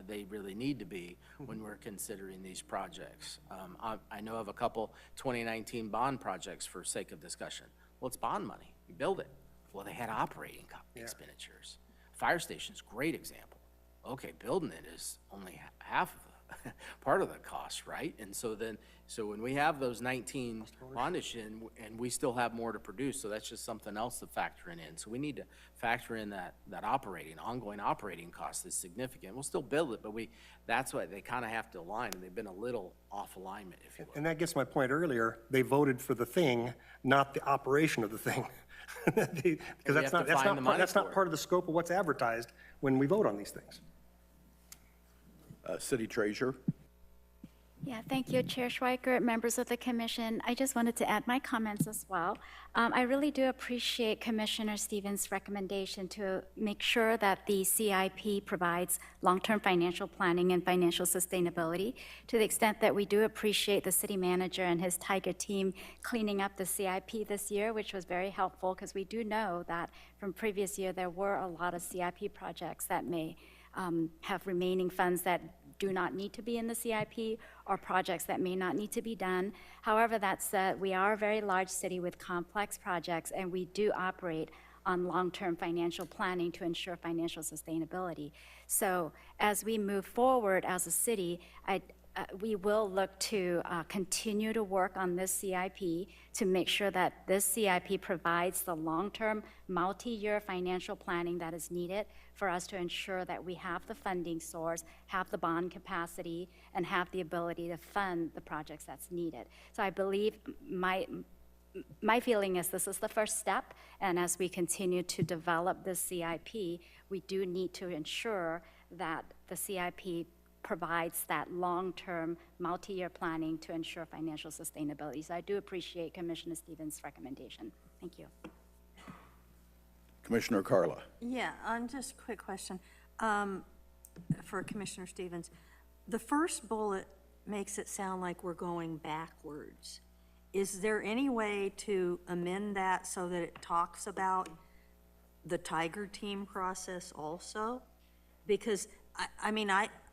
they really need to be when we're considering these projects. I know of a couple 2019 bond projects for sake of discussion. Well, it's bond money. You build it. Well, they had operating expenditures. Fire station's a great example. Okay, building it is only half of the part of the cost, right? And so when we have those 19 bondage in, and we still have more to produce, so that's just something else to factor in. So we need to factor in that ongoing operating cost is significant. We'll still build it, but that's why they kind of have to align, and they've been a little off alignment, if you will. And that gets my point earlier. They voted for the thing, not the operation of the thing. Because that's not part of the scope of what's advertised when we vote on these things. City Treasurer. Yeah, thank you, Chair Schweikert, members of the commission. I just wanted to add my comments as well. I really do appreciate Commissioner Stevens' recommendation to make sure that the CIP provides long-term financial planning and financial sustainability. To the extent that we do appreciate the city manager and his Tiger team cleaning up the CIP this year, which was very helpful, because we do know that from previous year there were a lot of CIP projects that may have remaining funds that do not need to be in the CIP, or projects that may not need to be done. However, that said, we are a very large city with complex projects, and we do operate on long-term financial planning to ensure financial sustainability. So as we move forward as a city, we will look to continue to work on this CIP to make sure that this CIP provides the long-term, multi-year financial planning that is needed for us to ensure that we have the funding source, have the bond capacity, and have the ability to fund the projects that's needed. So I believe my feeling is this is the first step, and as we continue to develop this CIP, we do need to ensure that the CIP provides that long-term, multi-year planning to ensure financial sustainability. So I do appreciate Commissioner Stevens' recommendation. Thank you. Commissioner Carla. Yeah, just a quick question for Commissioner Stevens. The first bullet makes it sound like we're going backwards. Is there any way to amend that so that it talks about the Tiger team process also? Because, I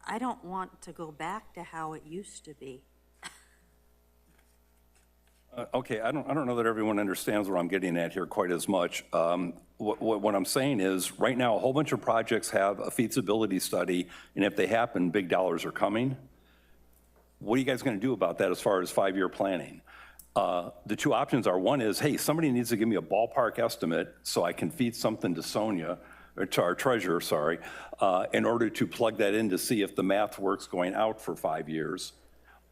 I don't want to go back to how it used to be. Okay, I don't know that everyone understands what I'm getting at here quite as much. What I'm saying is, right now, a whole bunch of projects have a feasibility study, and if they happen, big dollars are coming. What are you guys going to do about that as far as 5-year planning? The two options are, one is, hey, somebody needs to give me a ballpark estimate so I can feed something to Sonia, or to our treasurer, sorry, in order to plug that in to see if the math works going out for 5 years,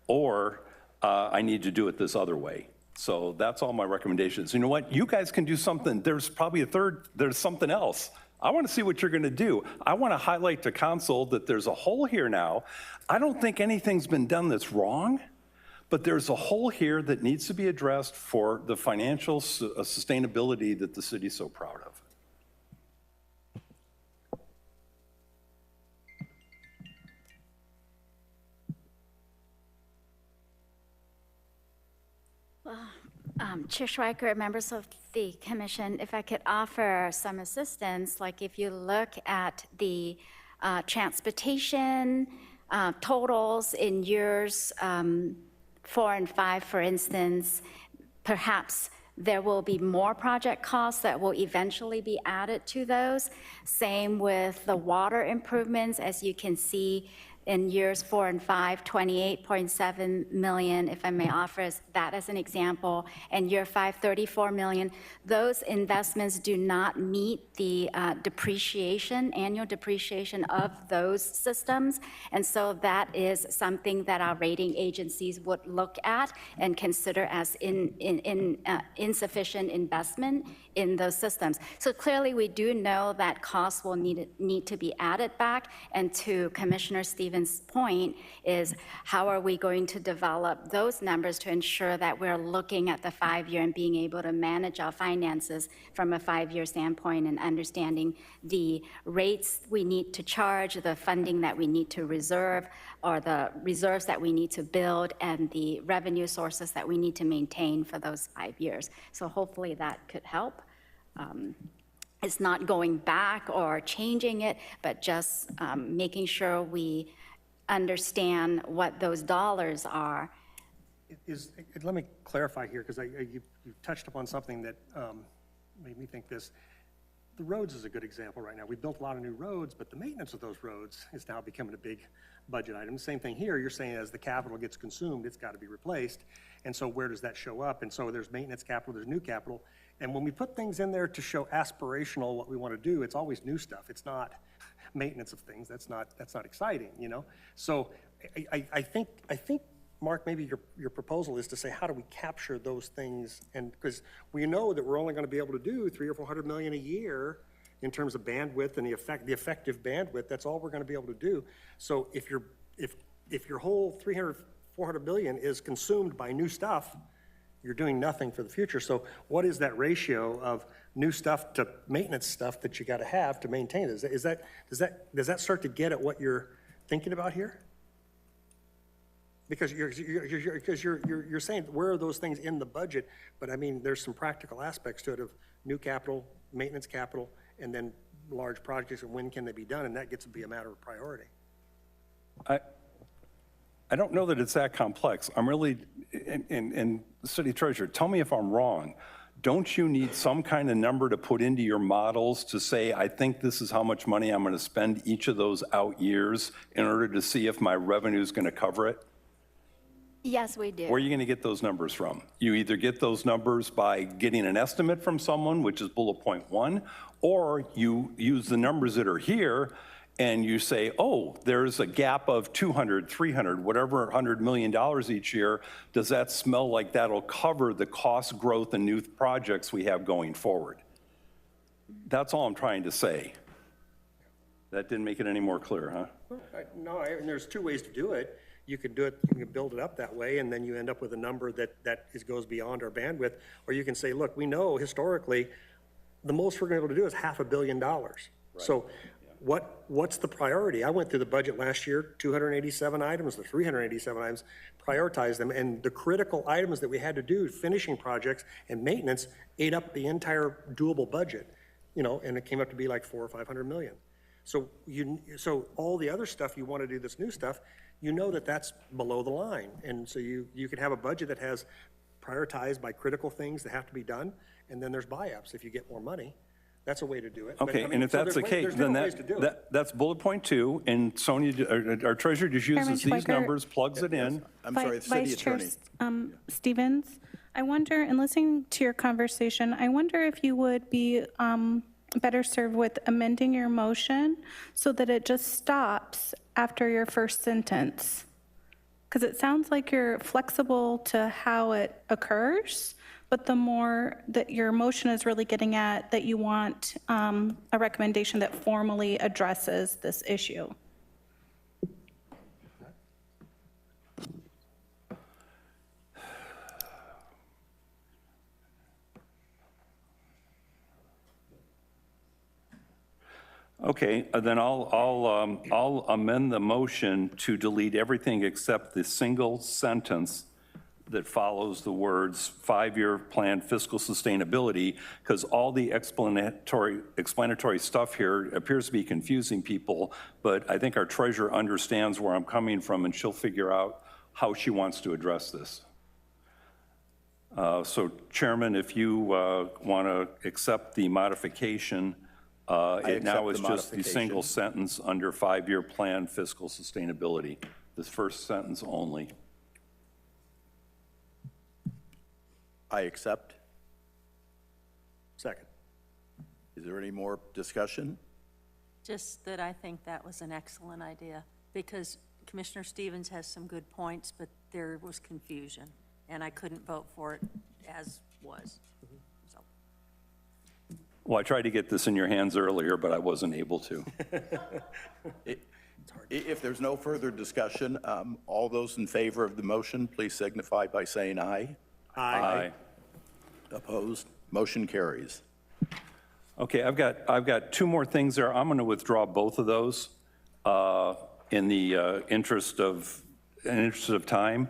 or I need to do it this other way. So that's all my recommendations. You know what? You guys can do something. There's probably there's something else. I want to see what you're going to do. I want to highlight to council that there's a hole here now. I don't think anything's been done that's wrong, but there's a hole here that needs to be addressed for the financial sustainability that the city's so proud of. Chair Schweiker, members of the commission, if I could offer some assistance, like if you look at the transportation totals in years 4 and 5, for instance, perhaps there will be more project costs that will eventually be added to those. Same with the water improvements, as you can see in years 4 and 5, 28.7 million, if I may offer that as an example, and year 5, 34 million. Those investments do not meet the depreciation, annual depreciation of those systems, and so that is something that our rating agencies would look at and consider as insufficient investment in those systems. So clearly, we do know that costs will need to be added back, and to Commissioner Stevens' point is, how are we going to develop those numbers to ensure that we're looking at the 5-year and being able to manage our finances from a 5-year standpoint and understanding the rates we need to charge, the funding that we need to reserve, or the reserves that we need to build, and the revenue sources that we need to maintain for those 5 years. So hopefully that could help. It's not going back or changing it, but just making sure we understand what those dollars are. Let me clarify here, because you touched upon something that made me think this. The roads is a good example right now. We built a lot of new roads, but the maintenance of those roads is now becoming a big budget item. Same thing here, you're saying as the capital gets consumed, it's got to be replaced. And so where does that show up? And so there's maintenance capital, there's new capital. And when we put things in there to show aspirational what we want to do, it's always new stuff. It's not maintenance of things. That's not exciting, you know? So I think, Mark, maybe your proposal is to say, how do we capture those things? And because we know that we're only going to be able to do $300 or $400 million a year in terms of bandwidth and the effective bandwidth. That's all we're going to be able to do. So if your whole $300, $400 million is consumed by new stuff, you're doing nothing for the future. So what is that ratio of new stuff to maintenance stuff that you got to have to maintain it? Does that start to get at what you're thinking about here? Because you're saying, where are those things in the budget? But I mean, there's some practical aspects to it of new capital, maintenance capital, and then large projects, and when can they be done? And that gets to be a matter of priority. I don't know that it's that complex. I'm really, and City Treasurer, tell me if I'm wrong. Don't you need some kind of number to put into your models to say, I think this is how much money I'm going to spend each of those out years in order to see if my revenue is going to cover it? Yes, we do. Where are you going to get those numbers from? You either get those numbers by getting an estimate from someone, which is bullet point 1, or you use the numbers that are here and you say, oh, there's a gap of 200, 300, whatever, $100 million each year. Does that smell like that'll cover the cost growth and new projects we have going forward? That's all I'm trying to say. That didn't make it any more clear, huh? No, and there's two ways to do it. You can do it, you can build it up that way, and then you end up with a number that goes beyond our bandwidth. Or you can say, look, we know historically the most we're going to be able to do is $500 million. Right. So what's the priority? I went through the budget last year, 287 items, the 387 items, prioritized them, and the critical items that we had to do, finishing projects and maintenance, ate up the entire doable budget, you know, and it came up to be like $400 or $500 million. So so all the other stuff you want to do, this new stuff, you know that that's below the line. And so you can have a budget that has prioritized by critical things that have to be done, and then there's buy-ups if you get more money. That's a way to do it. But, Okay, I mean, and if so that's the there's case, there's then different ways to do it. that's bullet point 2, and Sonia, our treasurer just uses these Schweiker. numbers, plugs it in. I'm sorry, city Vice Chair attorney. Stevens, I wonder, in listening to your conversation, I wonder if you would be better served with amending your motion so that it just stops after your first sentence. Because it sounds like you're flexible to how it occurs, but the more that your motion is really getting at that you want a recommendation that formally addresses this issue. Okay, then I'll amend the motion to delete everything except the single sentence that follows the words five-year plan fiscal sustainability, because all the explanatory stuff here appears to be confusing people, but I think our treasurer understands where I'm coming from, and she'll figure out how she wants to address this. So Chairman, if you want to accept the modification, it now is accept the just the single sentence under five-year plan fiscal sustainability, this first sentence only. I accept. Second. Is there any more discussion? Just that I think that was an excellent idea, because Commissioner Stevens has some good points, but there was confusion, and I couldn't vote for it as was. So, Well, I tried to get this in your hands earlier, but I wasn't able to. If there's no further discussion, all those in favor of the motion, please signify by saying aye. Aye. Opposed? Motion carries. Okay, I've got two more things there. I'm going to withdraw both of those in the interest of time.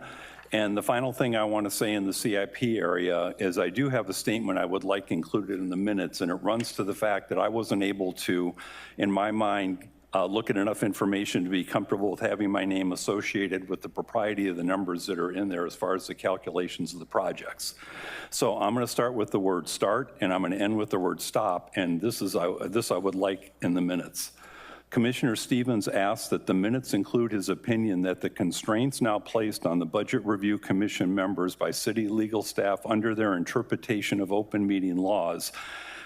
And the final thing I want to say in the CIP area is I do have a statement I would like included in the minutes, and it runs to the fact that I wasn't able to, in my mind, look at enough information to be comfortable with having my name associated with the propriety of the numbers that are in there as far as the calculations of the projects. So I'm going to start with the word start, and I'm going to end with the word stop, and this I would like in the minutes. Commissioner Stevens asked that the minutes include his opinion that the constraints now placed on the Budget Review Commission members by city legal staff under their interpretation of open meeting laws,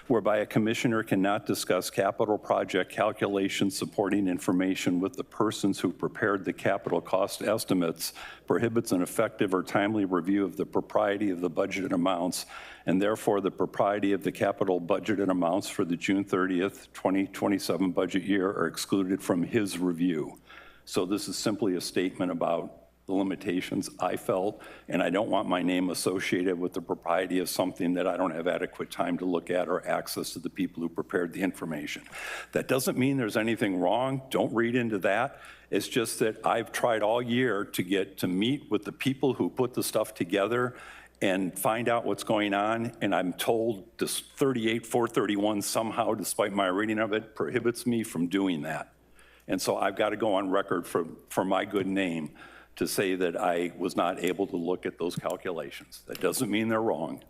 whereby a commissioner cannot discuss capital project calculations supporting information with the persons who prepared the capital cost estimates, prohibits an effective or timely review of the propriety of the budgeted amounts, and therefore the propriety of the capital budgeted amounts for the June 30th, 2027 budget year are excluded from his review. So this is simply a statement about the limitations I felt, and I don't want my name associated with the propriety of something that I don't have adequate time to look at or access to the people who prepared the information. That doesn't mean there's anything wrong. Don't read into that. It's just that I've tried all year to get to meet with the people who put the stuff together and find out what's going on, and I'm told this 38-431 somehow, despite my reading of it, prohibits me from doing that. And so I've got to go on record for my good name to say that I was not able to look at those calculations. That doesn't mean they're wrong.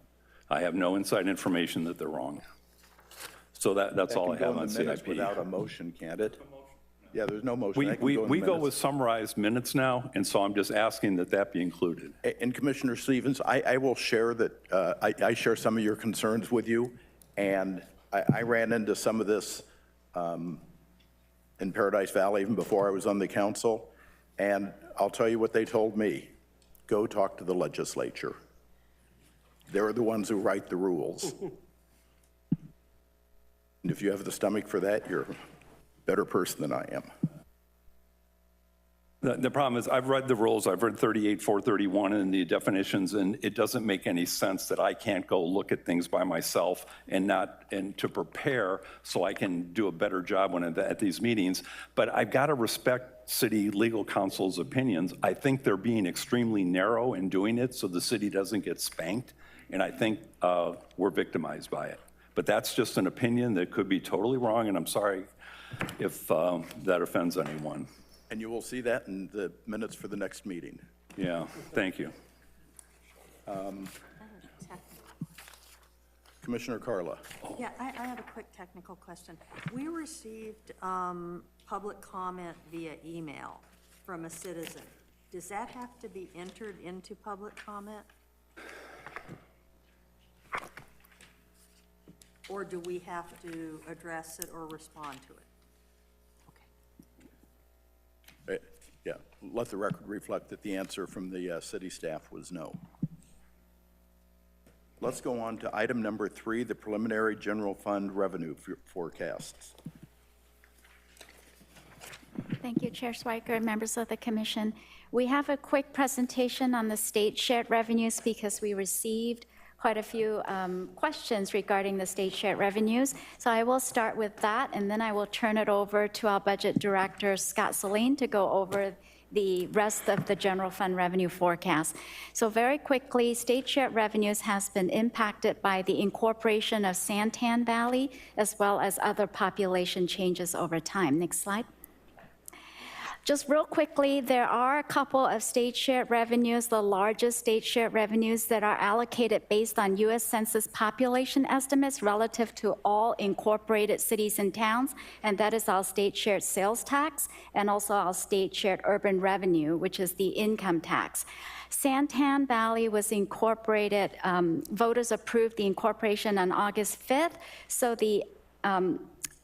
I have no inside information that they're wrong. So that's all I have on That can go in the minutes CIP. without a motion, can't it? Yeah, there's no motion. That can We go in the go with minutes. summarized minutes now, and so I'm just asking that that be included. And Commissioner Stevens, I will share that, I share some of your concerns with you, and I ran into some of this in Paradise Valley even before I was on the council, and I'll tell you what they told me. Go talk to the legislature. They're the ones who write the rules. And if you have the stomach for that, you're a better person than I am. The problem is, I've read the rules, I've read 38-431 and the definitions, and it doesn't make any sense that I can't go look at things by myself and to prepare so I can do a better job when at these meetings. But I've got to respect city legal counsel's opinions. I think they're being extremely narrow in doing it so the city doesn't get spanked, and I think we're victimized by it. But that's just an opinion that could be totally wrong, and I'm sorry, if that offends anyone. And you will see that in the minutes for the next meeting. Yeah, thank you. Commissioner Carla. Yeah, I have a quick technical question. We received public comment via email from a citizen. Does that have to be entered into public comment? Or do we have to address it or respond to it? Okay. Yeah, let the record reflect that the answer from the city staff was no. Let's go on to item number 3, the preliminary general fund revenue forecasts. Thank you, Chair Swiker and members of the commission. We have a quick presentation on the state shared revenues because we received quite a few questions regarding the state shared revenues. So I will start with that, and then I will turn it over to our budget director, Scott Saline, to go over the rest of the general fund revenue forecast. So very quickly, state shared revenues has been impacted by the incorporation of Santan Valley, as well as other population changes over time. Next slide. Just real quickly, there are a couple of state shared revenues, the largest state shared revenues that are allocated based on U.S. Census population estimates relative to all incorporated cities and towns, and that is our state shared sales tax and also our state shared urban revenue, which is the income tax. Santan Valley was incorporated, voters approved the incorporation on August 5th, so the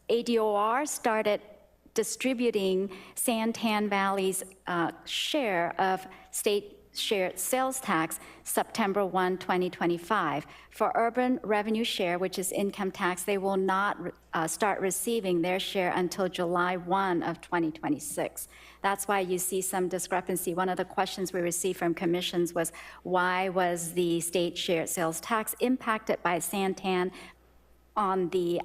ADOR started distributing Santan Valley's share of state shared sales tax September 1, 2025. For urban revenue share, which is income tax, they will not start receiving their share until July 1 of 2026. That's why you see some discrepancy. One of the questions we received from commissions was, why was the state shared sales tax impacted by Santan on the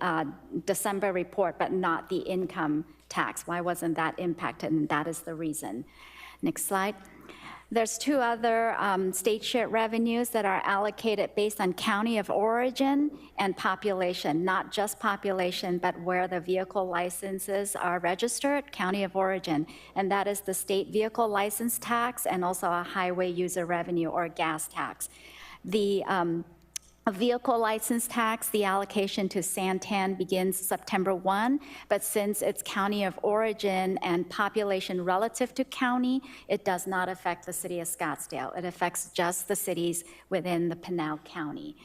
December report, but not the income tax? Why wasn't that impacted? And that is the reason. Next slide. There's two other state shared revenues that are allocated based on county of origin and population, not just population, but where the vehicle licenses are registered, county of origin. And that is the state vehicle license tax and also a highway user revenue or gas tax. The a vehicle license tax, the allocation to Santan begins September 1, but since it's county of origin and population relative to county, it does not affect the city of Scottsdale. It affects just the cities within the Pinal County.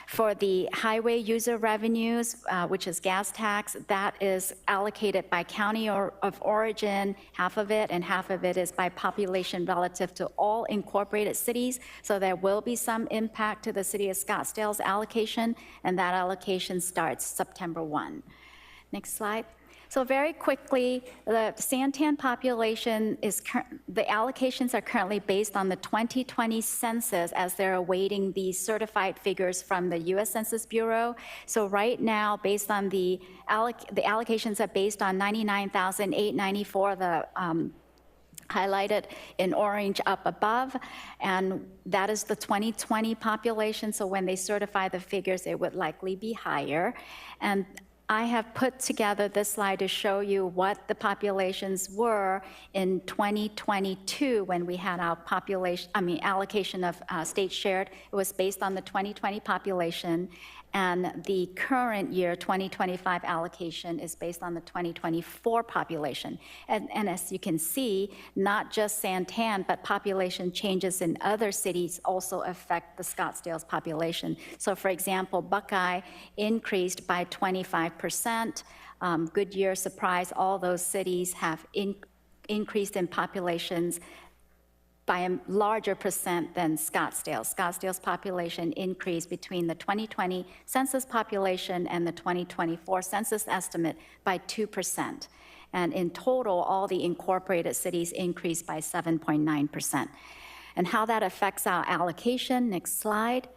For the highway user revenues, which is gas tax, that is allocated by county of origin, half of it, and half of it is by population relative to all incorporated cities. So there will be some impact to the city of Scottsdale's allocation, and that allocation starts September 1. Next slide. So very quickly, the Santan population is, the allocations are currently based on the 2020 census as they're awaiting the certified figures from the U.S. Census Bureau. So right now, based on the allocations are based on 99,894, the highlighted in orange up above, and that is the 2020 population. So when they certify the figures, it would likely be higher. And I have put together this slide to show you what the populations were in 2022 when we had our allocation of state shared. It was based on the 2020 population, and the current year 2025 allocation is based on the 2024 population. And as you can see, not just Santan, but population changes in other cities also affect the Scottsdale's population. So for example, Buckeye increased by 25%, Goodyear, Surprise, all those cities have increased in populations by a larger percent than Scottsdale. Scottsdale's population increased between the 2020 census population and the 2024 census estimate by 2%. And in total, all the incorporated cities increased by 7.9%. And how that affects our allocation, next slide.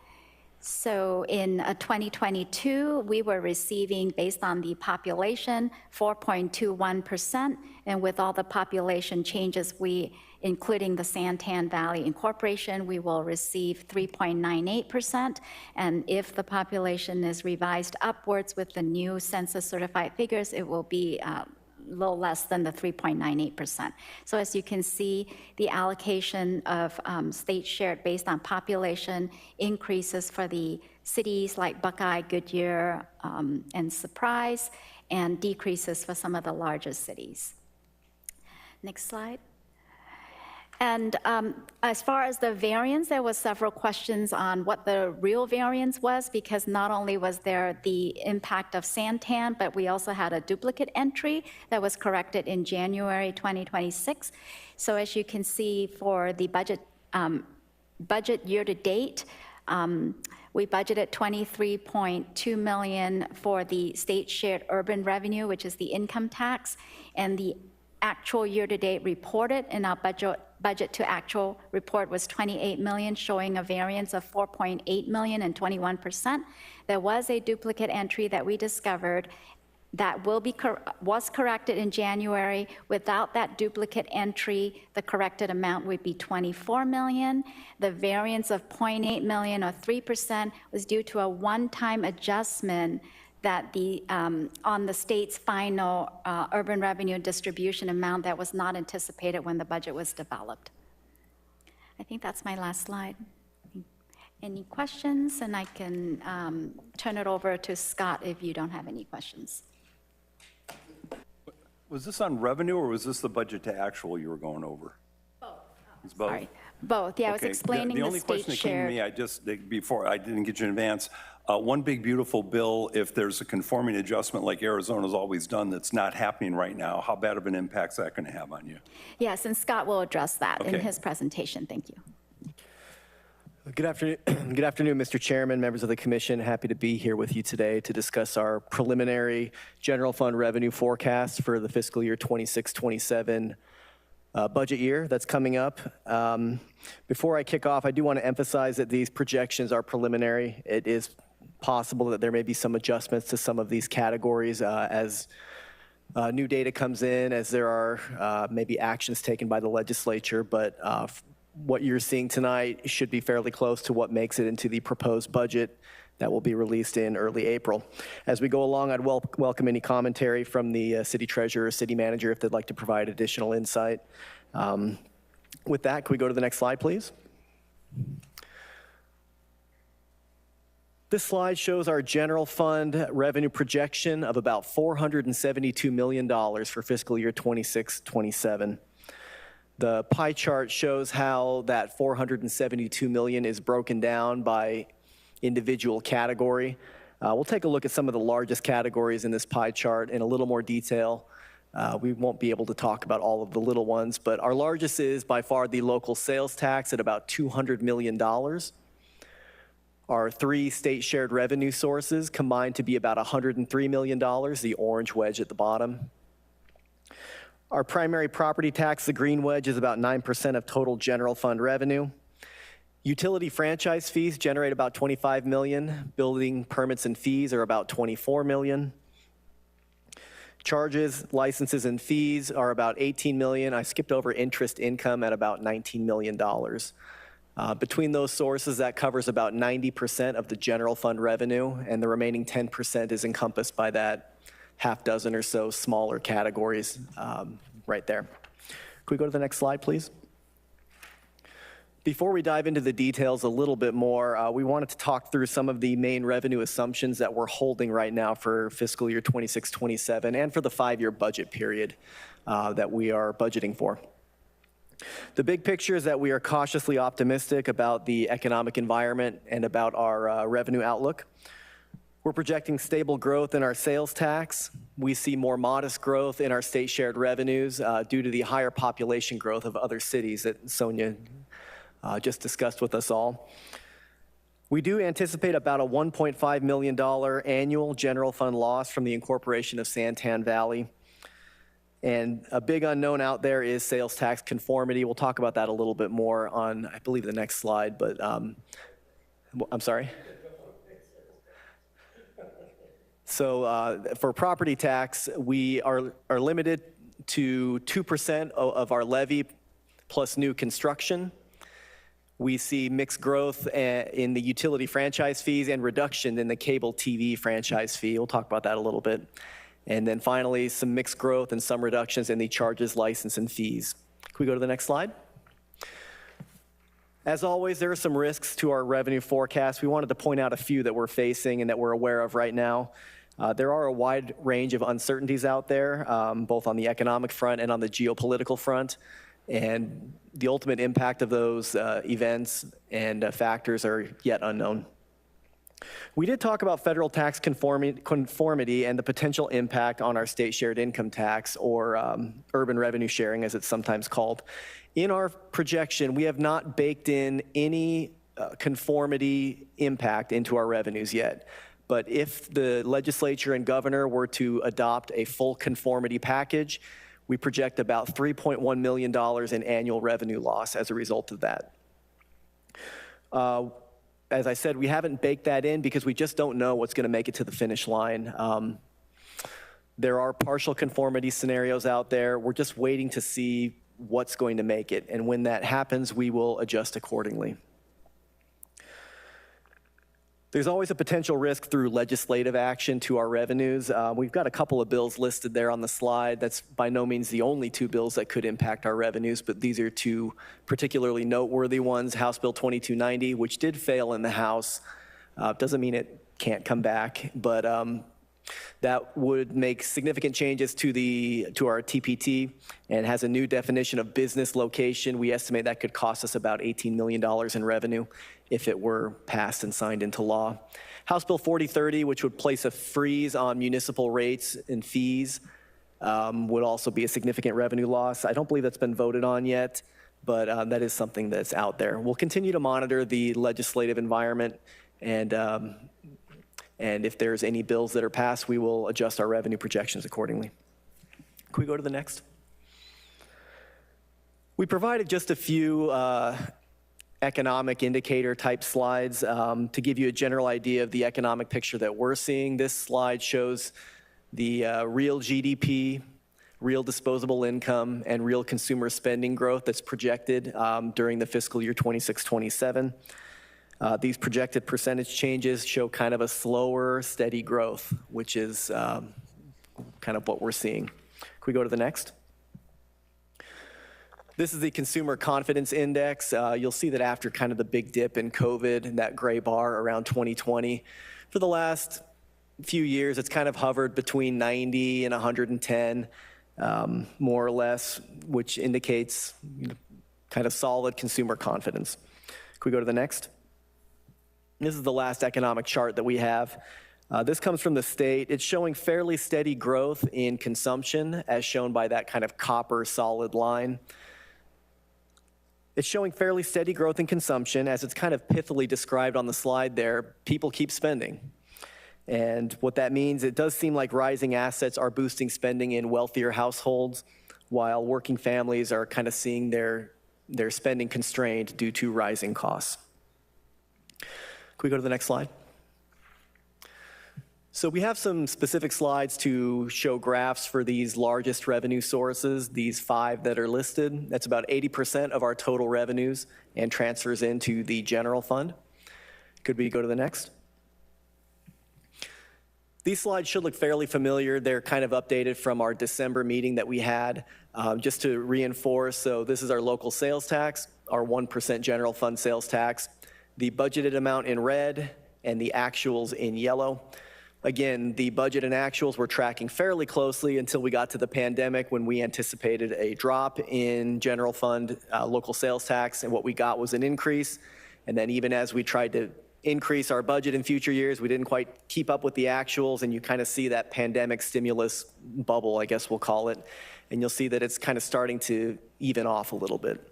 So in 2022, we were receiving, based on the population, 4.21%, and with all the population changes, including the Santan Valley Incorporation, we will receive 3.98%, and if the population is revised upwards with the new census certified figures, it will be little less than the 3.98%. So as you can see, the allocation of state shared based on population increases for the cities like Buckeye, Goodyear, and Surprise, and decreases for some of the largest cities. Next slide. And as far as the variance, there was several questions on what the real variance was, because not only was there the impact of Santan, but we also had a duplicate entry that was corrected in January 2026. So as you can see, for the budget year to date, we budgeted $23.2 million for the state shared urban revenue, which is the income tax, and the actual year-to-date reported in our budget to actual report was $28 million, showing a variance of $4.8 million and 21%. There was a duplicate entry that we discovered that was corrected in January. Without that duplicate entry, the corrected amount would be $24 million. The variance of $0.8 million or 3% was due to a one-time adjustment that on the state's final urban revenue distribution amount that was not anticipated when the budget was developed. I think that's my last slide. Any questions? And I can turn it over to Scott if you don't have any questions. Was this on revenue, or was this the budget to actual you were going over? Both. It's both? Sorry, both. Yeah, I was Okay. explaining The the only state question that came to shared. me, before I didn't get you in advance, one big beautiful bill, if there's a conforming adjustment like Arizona's always done that's not happening right now, how bad of an impact is that going to have on you? Yes, and Scott will address that in Okay. his presentation. Thank you. Good afternoon, good afternoon, Mr. Chairman, members of the commission. Happy to be here with you today to discuss our preliminary general fund revenue forecast for the fiscal year 26-27 budget year that's coming up. Before I kick off, I do want to emphasize that these projections are preliminary. It is possible that there may be some adjustments to some of these categories as new data comes in, as there are maybe actions taken by the legislature, but what you're seeing tonight should be fairly close to what makes it into the proposed budget that will be released in early April. As we go along, I'd welcome any commentary from the city treasurer or city manager if they'd like to provide additional insight. With that, can we go to the next slide, please? This slide shows our general fund revenue projection of about $472 million for fiscal year 26-27. The pie chart shows how that $472 million is broken down by individual category. We'll take a look at some of the largest categories in this pie chart in a little more detail. We won't be able to talk about all of the little ones, but our largest is by far the local sales tax at about $200 million. Our three state shared revenue sources combined to be about $103 million, the orange wedge at the bottom. Our primary property tax, the green wedge, is about 9% of total general fund revenue. Utility franchise fees generate about $25 million. Building permits and fees are about $24 million. Charges, licenses, and fees are about $18 million. I skipped over interest income at about $19 million. Between those sources, that covers about 90% of the general fund revenue, and the remaining 10% is encompassed by that half dozen or so smaller categories right there. Can we go to the next slide, please? Before we dive into the details a little bit more, we wanted to talk through some of the main revenue assumptions that we're holding right now for fiscal year 26-27 and for the 5-year budget period that we are budgeting for. The big picture is that we are cautiously optimistic about the economic environment and about our revenue outlook. We're projecting stable growth in our sales tax. We see more modest growth in our state shared revenues due to the higher population growth of other cities that Sonia just discussed with us all. We do anticipate about a $1.5 million annual general fund loss from the incorporation of Santan Valley. And a big unknown out there is sales tax conformity. We'll talk about that a little bit more on, I believe, the next slide, but I'm sorry? So for property tax, we are limited to 2% of our levy plus new construction. We see mixed growth in the utility franchise fees and reduction in the cable TV franchise fee. We'll talk about that a little bit. And then finally, some mixed growth and some reductions in the charges, license, and fees. Can we go to the next slide? As always, there are some risks to our revenue forecast. We wanted to point out a few that we're facing and that we're aware of right now. There are a wide range of uncertainties out there, both on the economic front and on the geopolitical front. And the ultimate impact of those events and factors are yet unknown. We did talk about federal tax conformity and the potential impact on our state shared income tax, or urban revenue sharing as it's sometimes called. In our projection, we have not baked in any conformity impact into our revenues yet. But if the legislature and governor were to adopt a full conformity package, we project about $3.1 million in annual revenue loss as a result of that. As I said, we haven't baked that in because we just don't know what's going to make it to the finish line. There are partial conformity scenarios out there. We're just waiting to see what's going to make it. And when that happens, we will adjust accordingly. There's always a potential risk through legislative action to our revenues. We've got a couple of bills listed there on the slide. That's by no means the only two bills that could impact our revenues, but these are two particularly noteworthy ones. House Bill 2290, which did fail in the House. Doesn't mean it can't come back, but that would make significant changes to our TPT and has a new definition of business location. We estimate that could cost us about $18 million in revenue if it were passed and signed into law. House Bill 4030, which would place a freeze on municipal rates and fees, would also be a significant revenue loss. I don't believe that's been voted on yet, but that is something that's out there. We'll continue to monitor the legislative environment, and if there's any bills that are passed, we will adjust our revenue projections accordingly. Can we go to the next? We provided just a few economic indicator type slides to give you a general idea of the economic picture that we're seeing. This slide shows the real GDP, real disposable income, and real consumer spending growth that's projected during the fiscal year 26-27. These projected percentage changes show kind of a slower, steady growth, which is kind of what we're seeing. Can we go to the next? This is the Consumer Confidence Index. You'll see that after kind of the big dip in COVID and that gray bar around 2020, for the last few years, it's kind of hovered between 90 and 110, more or less, which indicates kind of solid consumer confidence. Can we go to the next? This is the last economic chart that we have. This comes from the state. It's showing fairly steady growth in consumption, as shown by that kind of copper solid line. It's showing fairly steady growth in consumption, as it's kind of pithily described on the slide there. People keep spending. And what that means, it does seem like rising assets are boosting spending in wealthier households, while working families are kind of seeing their spending constrained due to rising costs. Can we go to the next slide? So we have some specific slides to show graphs for these largest revenue sources, these 5 that are listed. That's about 80% of our total revenues and transfers into the general fund. Could we go to the next? These slides should look fairly familiar. They're kind of updated from our December meeting that we had. Just to reinforce, so this is our local sales tax, our 1% general fund sales tax, the budgeted amount in red, and the actuals in yellow. Again, the budget and actuals were tracking fairly closely until we got to the pandemic, when we anticipated a drop in general fund local sales tax, and what we got was an increase. And then even as we tried to increase our budget in future years, we didn't quite keep up with the actuals, and you kind of see that pandemic stimulus bubble, I guess we'll call it. And you'll see that it's kind of starting to even off a little bit.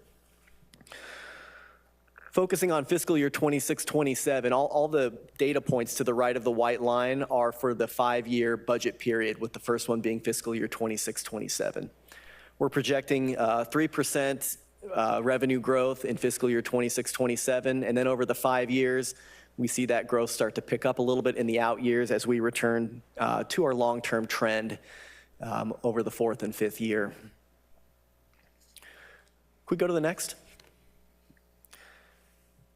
Focusing on fiscal year 26-27, all the data points to the right of the white line are for the 5-year budget period, with the first one being fiscal year 26-27. We're projecting 3% revenue growth in fiscal year 26-27, and then over the 5 years, we see that growth start to pick up a little bit in the out years as we return to our long-term trend over the 4th and 5th year. Can we go to the next?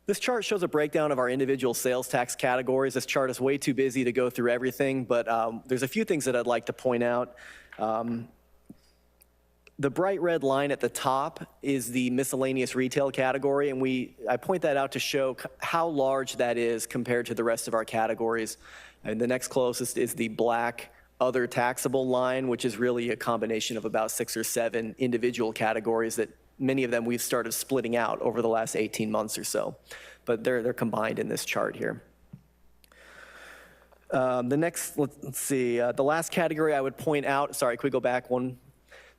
This chart shows a breakdown of our individual sales tax categories. This chart is way too busy to go through everything, but there's a few things that I'd like to point out. The bright red line at the top is the miscellaneous retail category, and I point that out to show how large that is compared to the rest of our categories. And the next closest is the black other taxable line, which is really a combination of about 6 or 7 individual categories that many of them we've started splitting out over the last 18 months or so. But they're combined in this chart here. The next, let's see, the last category I would point out, sorry, could we go back one?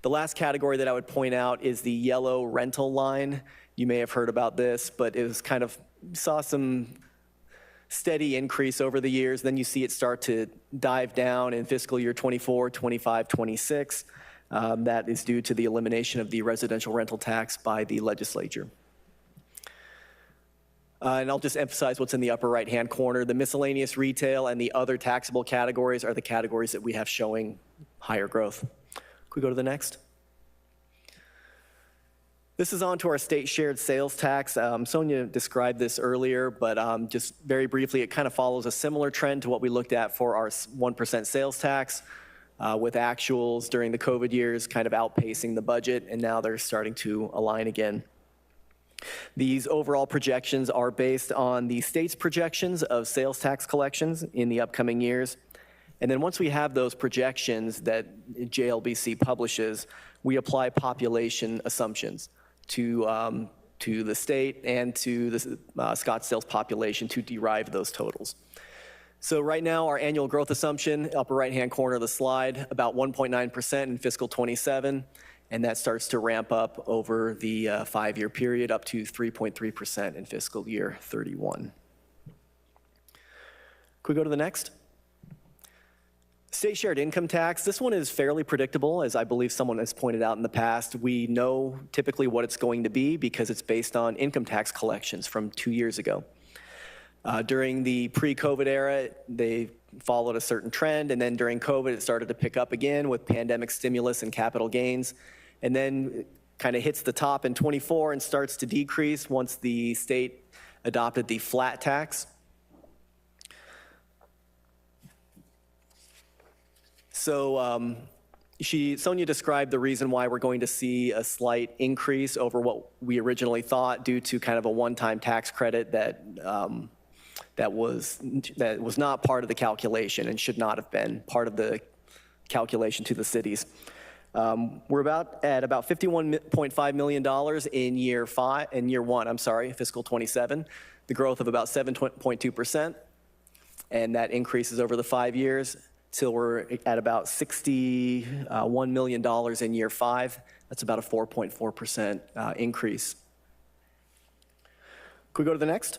The last category that I would point out is the yellow rental line. You may have heard about this, but it was kind of, saw some steady increase over the years. Then you see it start to dive down in fiscal year 24, 25, 26. That is due to the elimination of the residential rental tax by the legislature. And I'll just emphasize what's in the upper right-hand corner. The miscellaneous retail and the other taxable categories are the categories that we have showing higher growth. Could we go to the next? This is on to our state shared sales tax. Sonia described this earlier, but just very briefly, it kind of follows a similar trend to what we looked at for our 1% sales tax, with actuals during the COVID years kind of outpacing the budget, and now they're starting to align again. These overall projections are based on the state's projections of sales tax collections in the upcoming years. And then once we have those projections that JLBC publishes, we apply population assumptions to the state and to the Scottsdale's population to derive those totals. So right now, our annual growth assumption, upper right-hand corner of the slide, about 1.9% in fiscal 27, and that starts to ramp up over the 5-year period up to 3.3% in fiscal year 31. Could we go to the next? State shared income tax, this one is fairly predictable, as I believe someone has pointed out in the past. We know typically what it's going to be because it's based on income tax collections from 2 years ago. During the pre-COVID era, they followed a certain trend, and then during COVID, it started to pick up again with pandemic stimulus and capital gains, and then kind of hits the top in 24 and starts to decrease once the state adopted the flat tax. So Sonia described the reason why we're going to see a slight increase over what we originally thought due to kind of a one-time tax credit that was not part of the calculation and should not have been part of the calculation to the cities. We're at about $51.5 million in year one, fiscal 27, the growth of about 7.2%, and that increases over the 5 years till we're at about $61 million in year 5. That's about a 4.4% increase. Could we go to the next?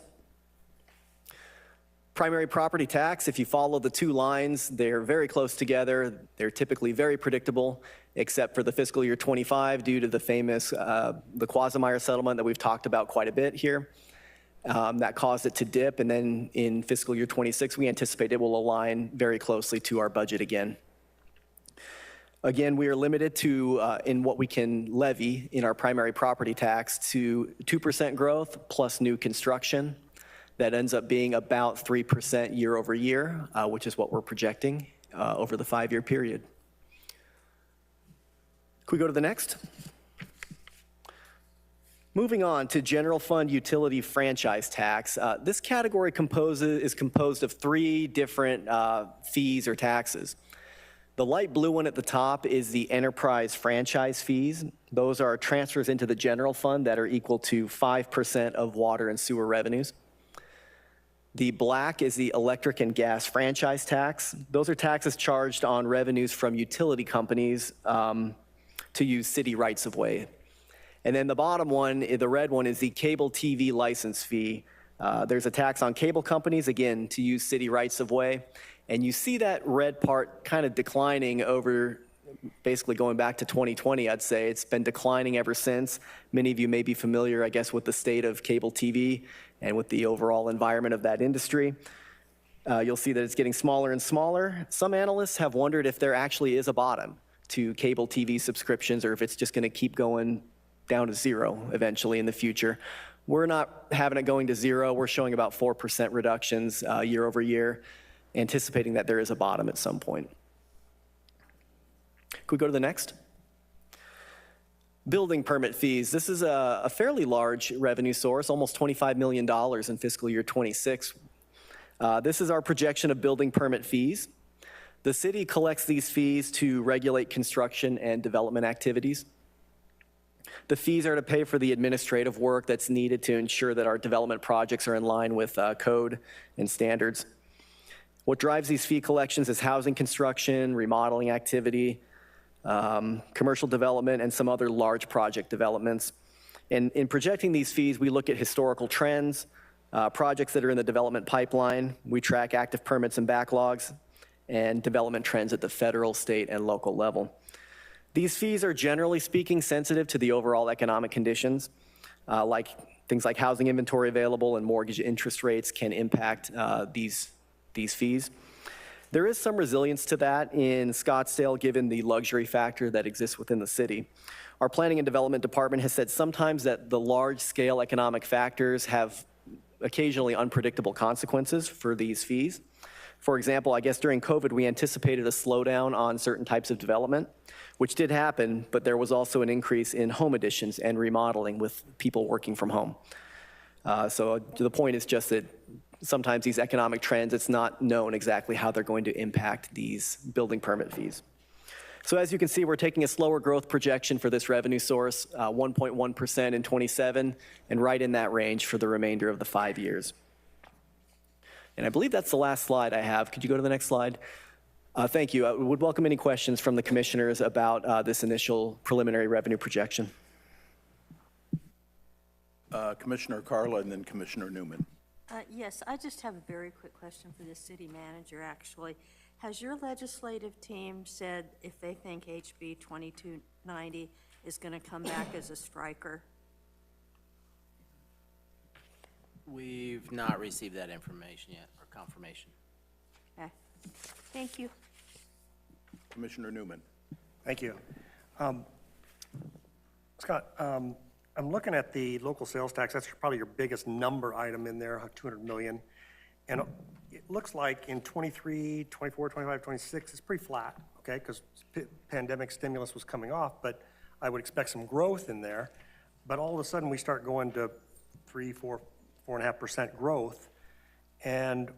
Primary property tax, if you follow the 2 lines, they're very close together. They're typically very predictable, except for the fiscal year 25 due to the famous, the Quagmire settlement that we've talked about quite a bit here. That caused it to dip, and then in fiscal year 26, we anticipate it will align very closely to our budget again. Again, we are limited to, in what we can levy in our primary property tax, to 2% growth plus new construction. That ends up being about 3% year over year, which is what we're projecting over the 5-year period. Could we go to the next? Moving on to general fund utility franchise tax. This category is composed of 3 different fees or taxes. The light blue one at the top is the enterprise franchise fees. Those are transfers into the general fund that are equal to 5% of water and sewer revenues. The black is the electric and gas franchise tax. Those are taxes charged on revenues from utility companies to use city rights of way. And then the bottom one, the red one, is the cable TV license fee. There's a tax on cable companies, again, to use city rights of way. And you see that red part kind of declining over, basically going back to 2020, I'd say. It's been declining ever since. Many of you may be familiar, I guess, with the state of cable TV and with the overall environment of that industry. You'll see that it's getting smaller and smaller. Some analysts have wondered if there actually is a bottom to cable TV subscriptions or if it's just going to keep going down to 0 eventually in the future. We're not having it going to zero. We're showing about 4% reductions year over year, anticipating that there is a bottom at some point. Could we go to the next? Building permit fees. This is a fairly large revenue source, almost $25 million in fiscal year 26. This is our projection of building permit fees. The city collects these fees to regulate construction and development activities. The fees are to pay for the administrative work that's needed to ensure that our development projects are in line with code and standards. What drives these fee collections is housing construction, remodeling activity, commercial development, and some other large project developments. And in projecting these fees, we look at historical trends, projects that are in the development pipeline. We track active permits and backlogs, and development trends at the federal, state, and local level. These fees are generally speaking sensitive to the overall economic conditions, like things like housing inventory available and mortgage interest rates can impact these fees. There is some resilience to that in Scottsdale given the luxury factor that exists within the city. Our planning and development department has said sometimes that the large-scale economic factors have occasionally unpredictable consequences for these fees. For example, I guess during COVID, we anticipated a slowdown on certain types of development, which did happen, but there was also an increase in home additions and remodeling with people working from home. So the point is just that sometimes these economic trends, it's not known exactly how they're going to impact these building permit fees. So as you can see, we're taking a slower growth projection for this revenue source, 1.1% in 27, and right in that range for the remainder of the 5 years. And I believe that's the last slide I have. Could you go to the next slide? Thank you. I would welcome any questions from the commissioners about this initial preliminary revenue projection. Commissioner Carla and then Commissioner Newman. Yes, I just have a very quick question for the city manager, actually. Has your legislative team said if they think HB 2290 is going to come back as a striker? We've not received that information yet, or confirmation. Okay. Thank you. Commissioner Newman. Thank you. Scott, I'm looking at the local sales tax. That's probably your biggest number item in there, 200 million. And it looks like in 23, 24, 25, 26, it's pretty flat, okay? Because pandemic stimulus was coming off, but I would expect some growth in there. But all of a sudden, we start going to 4.5% growth. And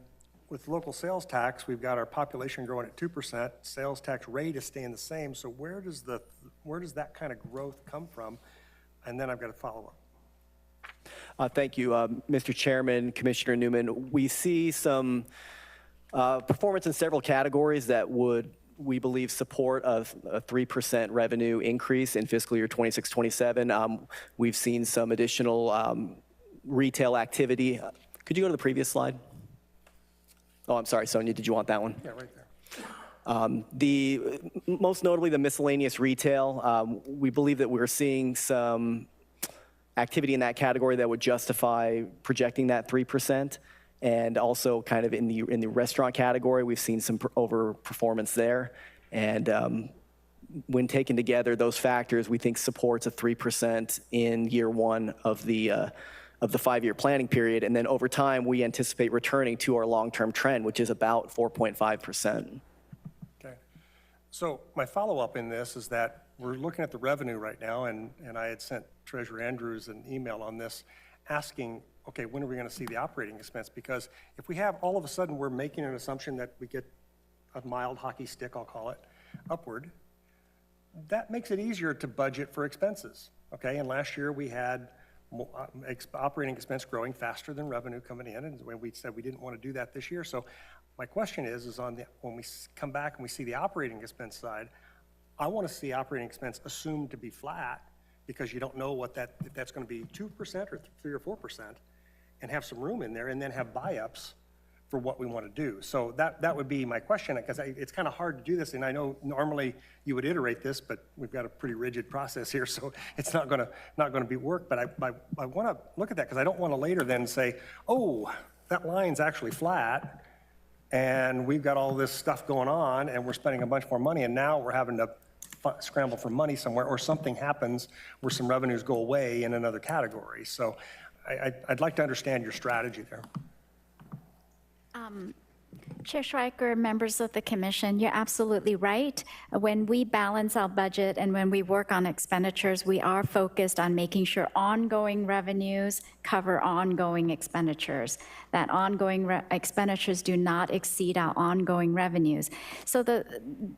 with local sales tax, we've got our population growing at 2%. Sales tax rate is staying the same. So where does that kind of growth come from? And then I've got a follow-up. Thank you, Mr. Chairman, Commissioner Newman. We see some performance in several categories that would, we believe, support a 3% revenue increase in fiscal year 26-27. We've seen some additional retail activity. Could you go to the previous slide? Oh, I'm sorry, Sonia, did you want that one? Yeah, right there. Most notably the miscellaneous retail. We believe that we're seeing some activity in that category that would justify projecting that 3%. And also kind of in the restaurant category, we've seen some overperformance there. And when taken together, those factors we think supports a 3% in year one of the 5-year planning period. And then over time, we anticipate returning to our long-term trend, which is about 4.5%. Okay. So my follow-up in this is that we're looking at the revenue right now, and I had sent Treasurer Andrews an email on this asking, okay, when are we going to see the operating expense? Because if we have, all of a sudden, we're making an assumption that we get a mild hockey stick, I'll call it, upward, that makes it easier to budget for expenses, okay? And last year, we had operating expense growing faster than revenue coming in, and we said we didn't want to do that this year. So my question is on when we come back and we see the operating expense side, I want to see operating expense assumed to be flat because you don't know if that's going to be 2% or 3 or 4%, and have some room in there, and then have buy-ups for what we want to do. So that would be my question, because it's kind of hard to do this, and I know normally you would iterate this, but we've got a pretty rigid process here, so it's not going to be work. But I want to look at that because I don't want to later then say, oh, that line's actually flat, and we've got all this stuff going on, and we're spending a bunch more money, and now we're having to scramble for money somewhere, or something happens where some revenues go away in another category. So I'd like to understand your strategy there. Chair Schweiker, members of the commission, you're absolutely right. When we balance our budget and when we work on expenditures, we are focused on making sure ongoing revenues cover ongoing expenditures, that ongoing expenditures do not exceed our ongoing revenues. So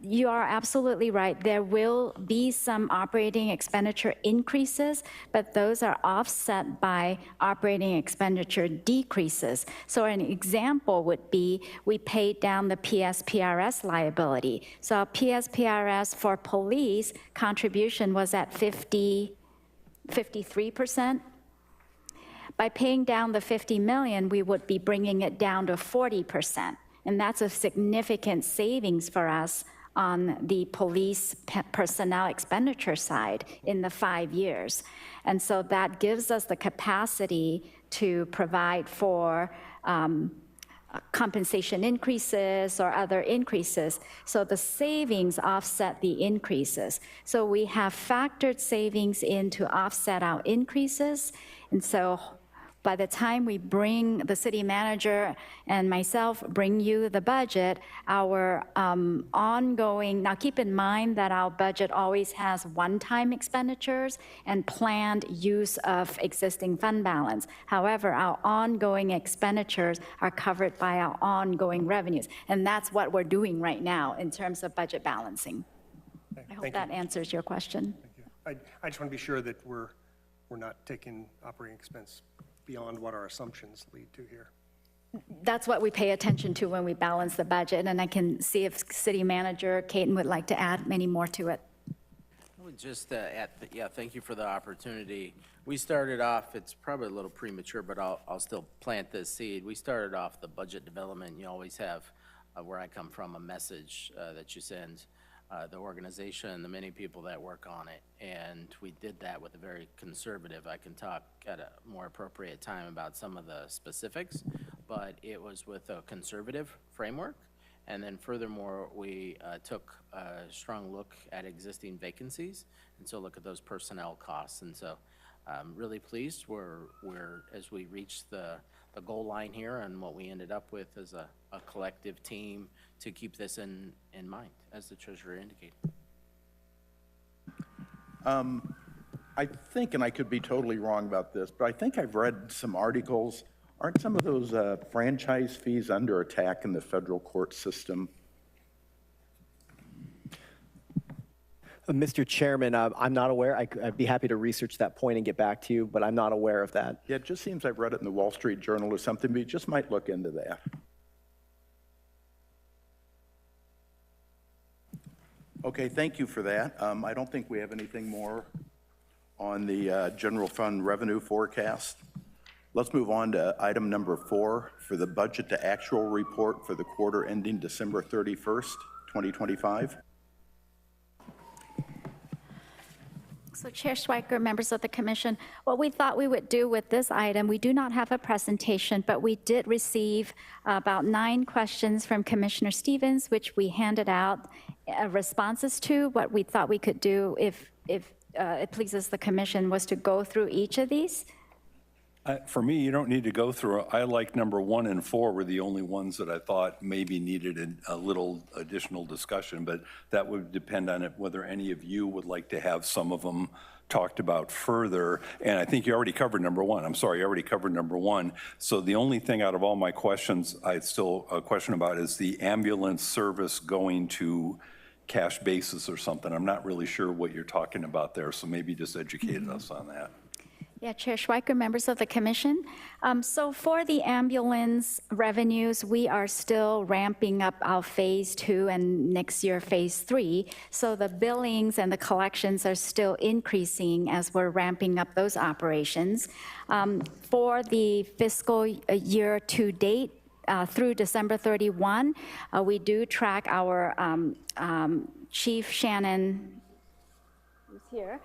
you are absolutely right. There will be some operating expenditure increases, but those are offset by operating expenditure decreases. So an example would be we paid down the PSPRS liability. So our PSPRS for police contribution was at 53%. By paying down the 50 million, we would be bringing it down to 40%. And that's a significant savings for us on the police personnel expenditure side in the 5 years. And so that gives us the capacity to provide for compensation increases or other increases. So the savings offset the increases. So we have factored savings in to offset our increases. And so by the time we bring the city manager and myself bring you the budget, our ongoing, now keep in mind that our budget always has one-time expenditures and planned use of existing fund balance. However, our ongoing expenditures are covered by our ongoing revenues. And that's what we're doing right now in terms of budget balancing. I hope that answers your question. Thank you. I just want to be sure that we're not taking operating expense beyond what our assumptions lead to here. That's what we pay attention to when we balance the budget, and I can see if City Manager Caton would like to add any more to it. I would just add, thank you for the opportunity. We started off, it's probably a little premature, but I'll still plant this seed. We started off the budget development. You always have, where I come from, a message that you send the organization and the many people that work on it. And we did that with a very conservative, I can talk at a more appropriate time about some of the specifics, but it was with a conservative framework. And then furthermore, we took a strong look at existing vacancies, and so look at those personnel costs. And so I'm really pleased we're as we reach the goal line here and what we ended up with as a collective team to keep this in mind, as the treasurer indicated. I think, and I could be totally wrong about this, but I think I've read some articles. Aren't some of those franchise fees under attack in the federal court system? Mr. Chairman, I'm not aware. I'd be happy to research that point and get back to you, but I'm not aware of that. Yeah, it just seems I've read it in the Wall Street Journal or something, but you just might look into that. Okay, thank you for that. I don't think we have anything more on the general fund revenue forecast. Let's move on to item number 4 for the budget to actual report for the quarter ending December 31st, 2025. So Chair Schweiker, members of the commission, what we thought we would do with this item, we do not have a presentation, but we did receive about 9 questions from Commissioner Stevens, which we handed out responses to. What we thought we could do, if it pleases the commission, was to go through each of these. For me, you don't need to go through. I like number 1 and 4 were the only ones that I thought maybe needed a little additional discussion, but that would depend on whether any of you would like to have some of them talked about further. And I think you already covered number 1. I'm sorry, you already covered number 1. So the only thing out of all my questions I still a question about is the ambulance service going to cash basis or something. I'm not really sure what you're talking about there, so maybe just educate us on that. Yeah, Chair Schweiker, members of the commission. So for the ambulance revenues, we are still ramping up our phase 2 and next year phase 3. So the billings and the collections are still increasing as we're ramping up those operations. For the fiscal year to date, through December 31, we do track our Chief Shannon, who's here,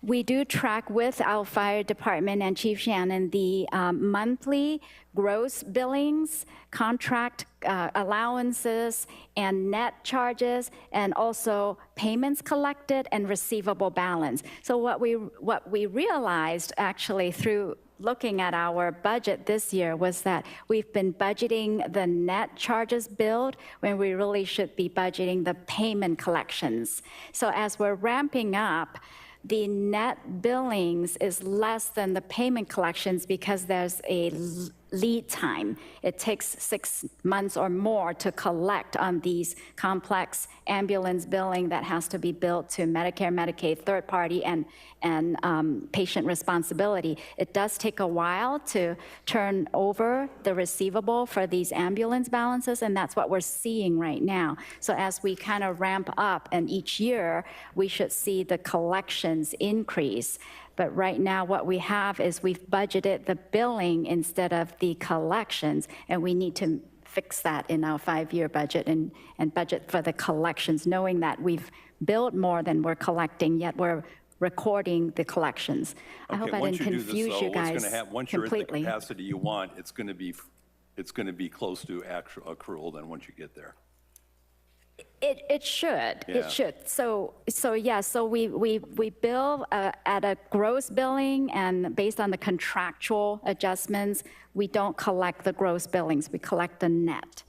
We do track with our fire department and Chief Shannon the monthly gross billings, contract allowances, and net charges, and also payments collected and receivable balance. So what we realized actually through looking at our budget this year was that we've been budgeting the net charges billed when we really should be budgeting the payment collections. So as we're ramping up, the net billings is less than the payment collections because there's a lead time. It takes 6 months or more to collect on these complex ambulance billing that has to be billed to Medicare, Medicaid, third party, and patient responsibility. It does take a while to turn over the receivable for these ambulance balances, and that's what we're seeing right now. So as we kind of ramp up, and each year, we should see the collections increase. But right now, what we have is we've budgeted the billing instead of the collections, and we need to fix that in our 5-year budget and budget for the collections, knowing that we've billed more than we're collecting, yet we're recording the collections. I hope I didn't confuse you guys completely. Once you're at the capacity you want, it's going to be close to actual accrual then once you get there. It should. Yeah. It should. So we bill at a gross billing, and based on the contractual adjustments, we don't collect the gross billings. We collect the net.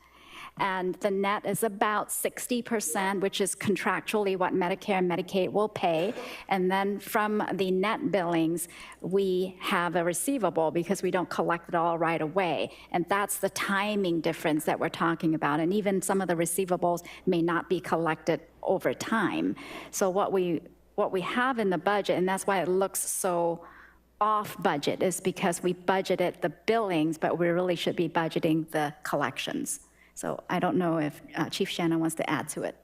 And the net is about 60%, which is contractually what Medicare and Medicaid will pay. And then from the net billings, we have a receivable because we don't collect it all right away. And that's the timing difference that we're talking about. And even some of the receivables may not be collected over time. So what we have in the budget, and that's why it looks so off budget, is because we budgeted the billings, but we really should be budgeting the collections. So I don't know if Chief Shannon wants to add to it.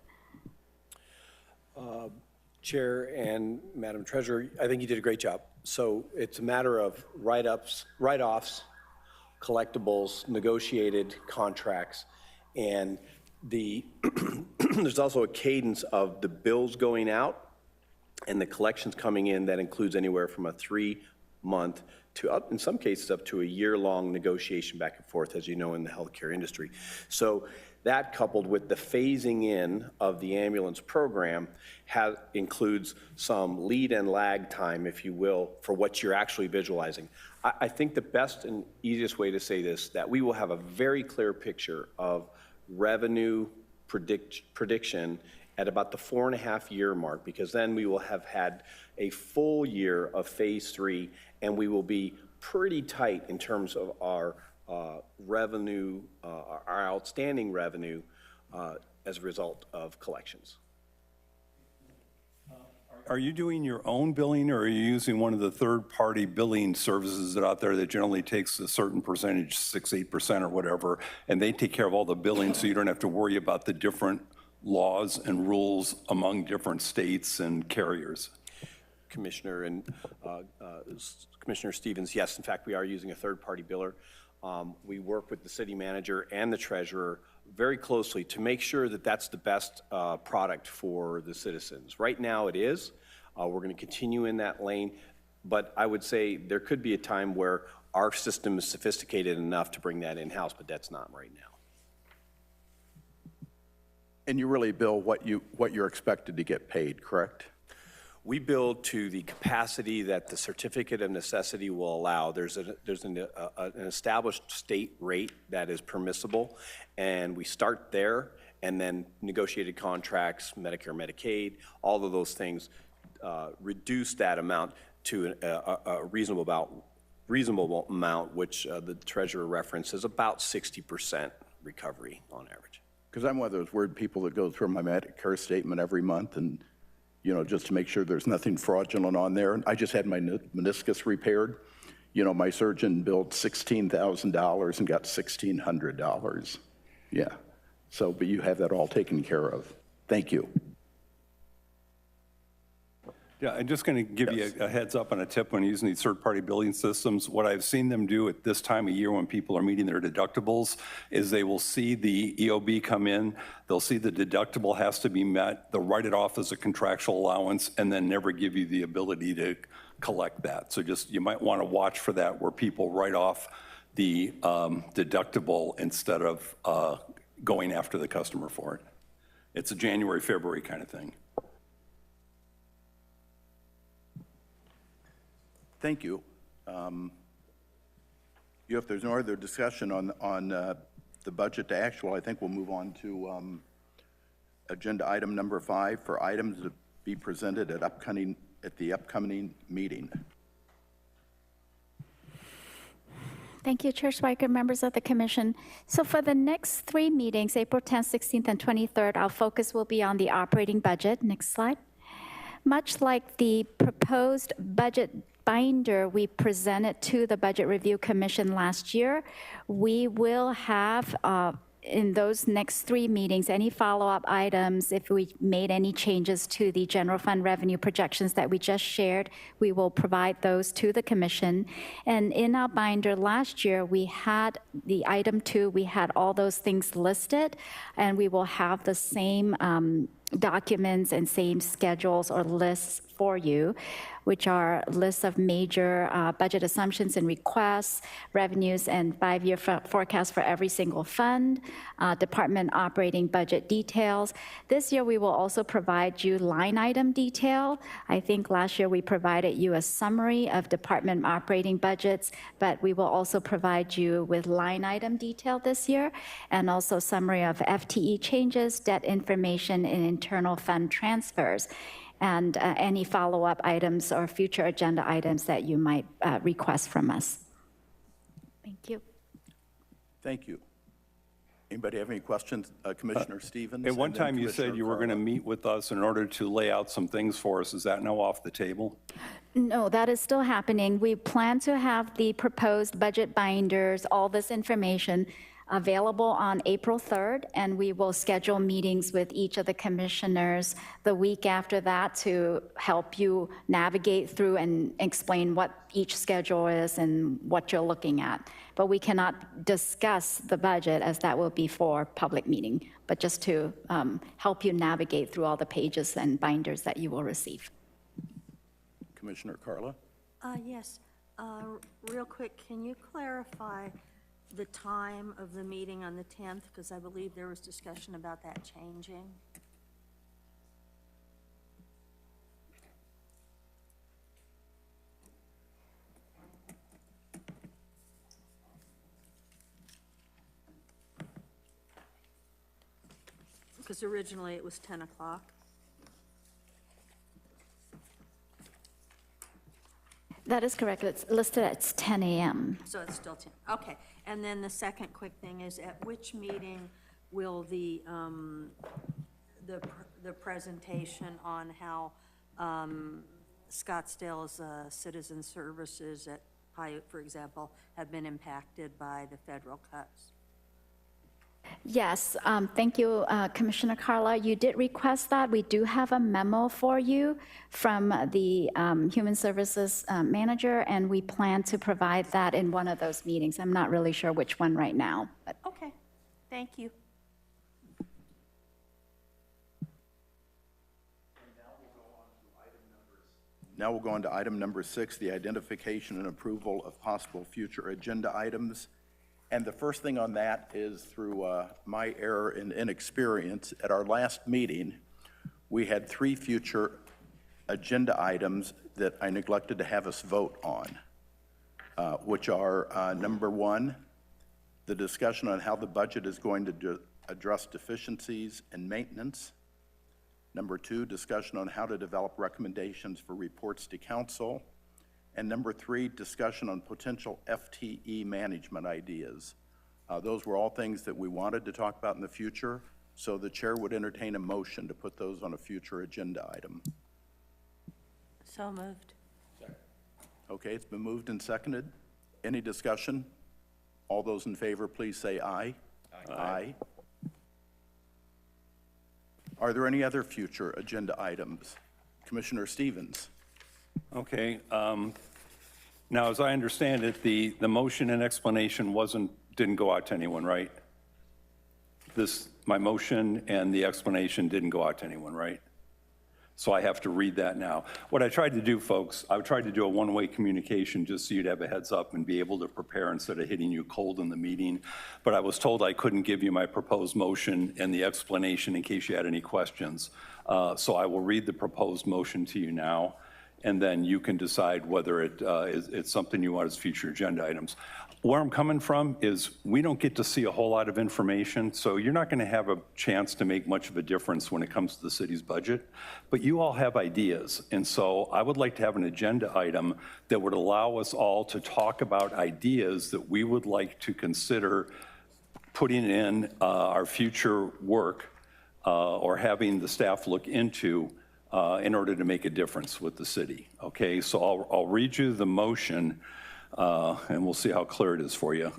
Chair and Madam Treasurer, I think you did a great job. So it's a matter of write-ups, write-offs, collectibles, negotiated contracts, and there's also a cadence of the bills going out and the collections coming in that includes anywhere from a 3-month to up, in some cases, up to a year-long negotiation back and forth, as you know, in the healthcare industry. So that, coupled with the phasing in of the ambulance program, includes some lead and lag time, if you will, for what you're actually visualizing. I think the best and easiest way to say this, that we will have a very clear picture of revenue prediction at about the 4.5-year mark, because then we will have had a full year of phase 3, and we will be pretty tight in terms of our revenue, our outstanding revenue as a result of collections. Are you doing your own billing, or are you using one of the third-party billing services that are out there that generally takes a certain percentage, 6-8% or whatever, and they take care of all the billing so you don't have to worry about the different laws and rules among different states and carriers? Commissioner and Commissioner Stevens, yes, in fact, we are using a third-party biller. We work with the city manager and the treasurer very closely to make sure that that's the best product for the citizens. Right now it is. We're going to continue in that lane, but I would say there could be a time where our system is sophisticated enough to bring that in-house, but that's not right now. And you really bill what you're expected to get paid, correct? We build to the capacity that the certificate of necessity will allow. There's an established state rate that is permissible, and we start there, and then negotiated contracts, Medicare, Medicaid, all of those things reduce that amount to a reasonable amount, which the treasurer references about 60% recovery on average. Because I'm one of those weird people that go through my Medicare statement every month and, you know, just to make sure there's nothing fraudulent on there. And I just had my meniscus repaired. You know, my surgeon billed $16,000 and got $1,600. Yeah. So, but you have that all taken care of. Thank you. Yeah, I'm just going to give you a heads up and a tip when using these third-party billing systems. What I've seen them do at this time of year when people are meeting their deductibles is they will see the EOB come in, they'll see the deductible has to be met, they'll write it off as a contractual allowance, and then never give you the ability to collect that. So just, you might want to watch for that where people write off the deductible instead of going after the customer for it. It's a January, February kind of thing. Thank you. If there's no other discussion on the budget to actual, I think we'll move on to agenda item number 5 for items to be presented at the upcoming meeting. Thank you, Chair Schweiker, members of the commission. So for the next 3 meetings, April 10th, 16th, and 23rd, our focus will be on the operating budget. Next slide. Much like the proposed budget binder we presented to the Budget Review Commission last year, we will have in those next 3 meetings, any follow-up items, if we made any changes to the general fund revenue projections that we just shared, we will provide those to the commission. And in our binder last year, we had the item 2, we had all those things listed, and we will have the same documents and same schedules or lists for you, which are lists of major budget assumptions and requests, revenues, and 5-year forecast for every single fund, department operating budget details. This year, we will also provide you line item detail. I think last year we provided you a summary of department operating budgets, but we will also provide you with line item detail this year, and also summary of FTE changes, debt information, and internal fund transfers, and any follow-up items or future agenda items that you might request from us. Thank you. Thank you. Anybody have any questions? Commissioner Stevens? At one and then time, you said Commissioner you were going to Carla. meet with us in order to lay out some things for us. Is that now off the table? No, that is still happening. We plan to have the proposed budget binders, all this information available on April 3rd, and we will schedule meetings with each of the commissioners the week after that to help you navigate through and explain what each schedule is and what you're looking at. But we cannot discuss the budget, as that will be for public meeting, but just to help you navigate through all the pages and binders that you will receive. Commissioner Carla? Yes. Real quick, can you clarify the time of the meeting on the 10th? Because I believe there was discussion about that changing. Because originally it was 10 o'clock. That is correct. It's listed as 10 a.m. So it's still 10, okay. And then the second quick thing is, at which meeting will the presentation on how Scottsdale's citizen services at Paiute, for example, have been impacted by the federal cuts? Yes, thank you, Commissioner Carla. You did request that. We do have a memo for you from the Human Services Manager, and we plan to provide that in one of those meetings. I'm not really sure which one right now, but Okay, thank you. Now we'll go on to item number 6, the identification and approval of possible future agenda items. And the first thing on that is through my error and inexperience. At our last meeting, we had 3 future agenda items that I neglected to have us vote on, which are number 1, the discussion on how the budget is going to address deficiencies and maintenance. Number 2, discussion on how to develop recommendations for reports to council. And number 3, discussion on potential FTE management ideas. Those were all things that we wanted to talk about in the future, so the chair would entertain a motion to put those on a future agenda item. So moved. Okay, it's been moved and seconded. Any discussion? All those in favor, please say aye. Aye. Are there any other future agenda items? Commissioner Stevens? Okay. Now, as I understand it, the motion and explanation didn't go out to anyone, right? My motion and the explanation didn't go out to anyone, right? So I have to read that now. What I tried to do, folks, I tried to do a one-way communication just so you'd have a heads up and be able to prepare instead of hitting you cold in the meeting. But I was told I couldn't give you my proposed motion and the explanation in case you had any questions. So I will read the proposed motion to you now, and then you can decide whether it's something you want as future agenda items. Where I'm coming from is we don't get to see a whole lot of information, so you're not going to have a chance to make much of a difference when it comes to the city's budget, but you all have ideas. And so I would like to have an agenda item that would allow us all to talk about ideas that we would like to consider putting in our future work or having the staff look into in order to make a difference with the city. Okay, so I'll read you the motion, and we'll see how clear it is for you.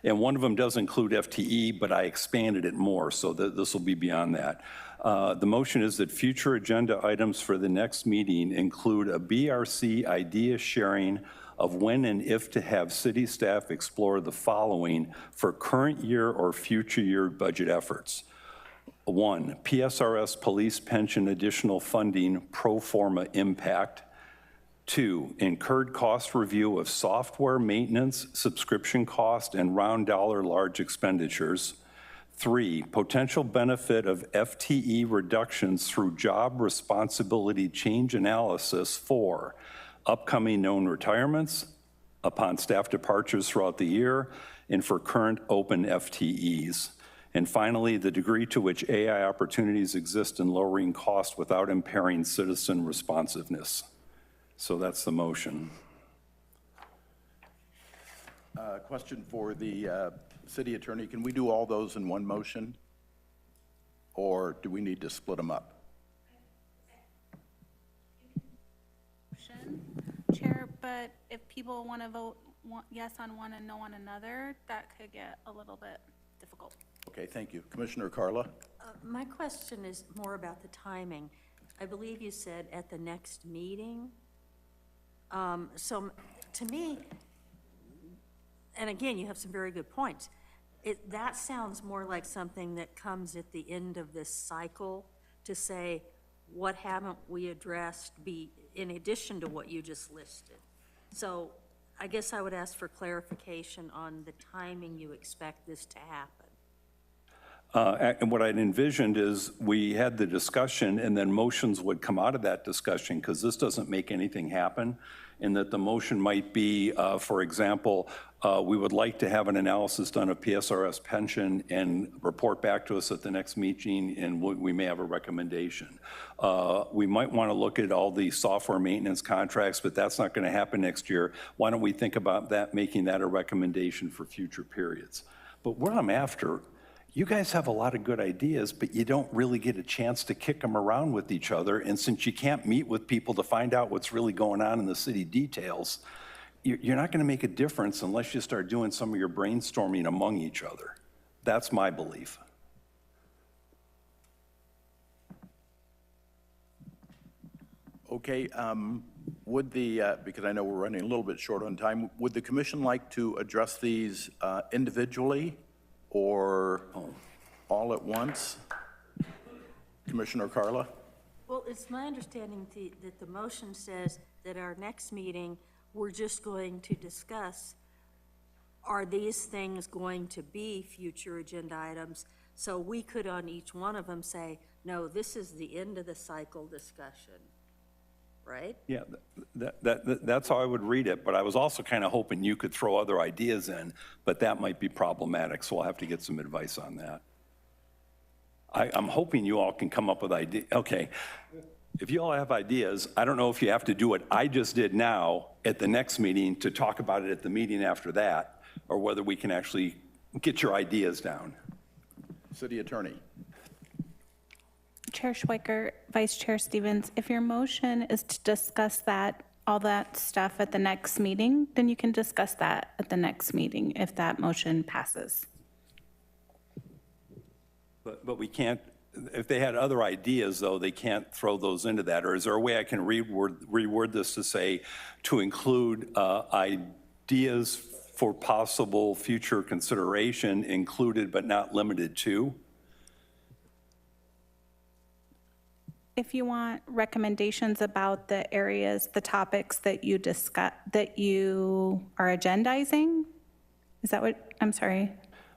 And one of them does include FTE, but I expanded it more, so this will be beyond that. The motion is that future agenda items for the next meeting include a BRC idea sharing of when and if to have city staff explore the following for current year or future year budget efforts. 1, PSRS police pension additional funding pro forma impact. 2, incurred cost review of software maintenance, subscription cost, and round dollar large expenditures. 3, potential benefit of FTE reductions through job responsibility change analysis. 4, upcoming known retirements upon staff departures throughout the year and for current open FTEs. And finally, the degree to which AI opportunities exist in lowering cost without impairing citizen responsiveness. So that's the motion. Question for the city attorney. Can we do all those in one motion? Or do we need to split them up? Chair, but if people want to vote yes on one and no on another, that could get a little bit difficult. Okay, thank you. Commissioner Carla? My question is more about the timing. I believe you said at the next meeting. So to me, and again, you have some very good points, that sounds more like something that comes at the end of this cycle to say, what haven't we addressed in addition to what you just listed? So I guess I would ask for clarification on the timing you expect this to happen. And what I'd envisioned is we had the discussion and then motions would come out of that discussion because this doesn't make anything happen. And that the motion might be, for example, we would like to have an analysis done of PSRS pension and report back to us at the next meeting, and we may have a recommendation. We might want to look at all the software maintenance contracts, but that's not going to happen next year. Why don't we think about that, making that a recommendation for future periods? But what I'm after, you guys have a lot of good ideas, but you don't really get a chance to kick them around with each other. And since you can't meet with people to find out what's really going on in the city details, you're not going to make a difference unless you start doing some of your brainstorming among each other. That's my belief. Okay, because I know we're running a little bit short on time, would the commission like to address these individually or all at once? Commissioner Carla? Well, it's my understanding that the motion says that our next meeting, we're just going to discuss, are these things going to be future agenda items? So we could on each one of them say, no, this is the end of the cycle discussion, right? Yeah, that's how I would read it, but I was also kind of hoping you could throw other ideas in, but that might be problematic, so I'll have to get some advice on that. I'm hoping you all can come up with ideas. Okay, if you all have ideas, I don't know if you have to do what I just did now at the next meeting to talk about it at the meeting after that, or whether we can actually get your ideas down. City attorney. Chair Schweiker, Vice Chair Stevens, if your motion is to discuss all that stuff at the next meeting, then you can discuss that at the next meeting if that motion passes. But we can't, if they had other ideas, though, they can't throw those into that? Or is there a way I can reword this to say, to include ideas for possible future consideration included but not limited to? If you want recommendations about the areas, the topics that you discuss, that you are agendizing? Is that what, I'm sorry?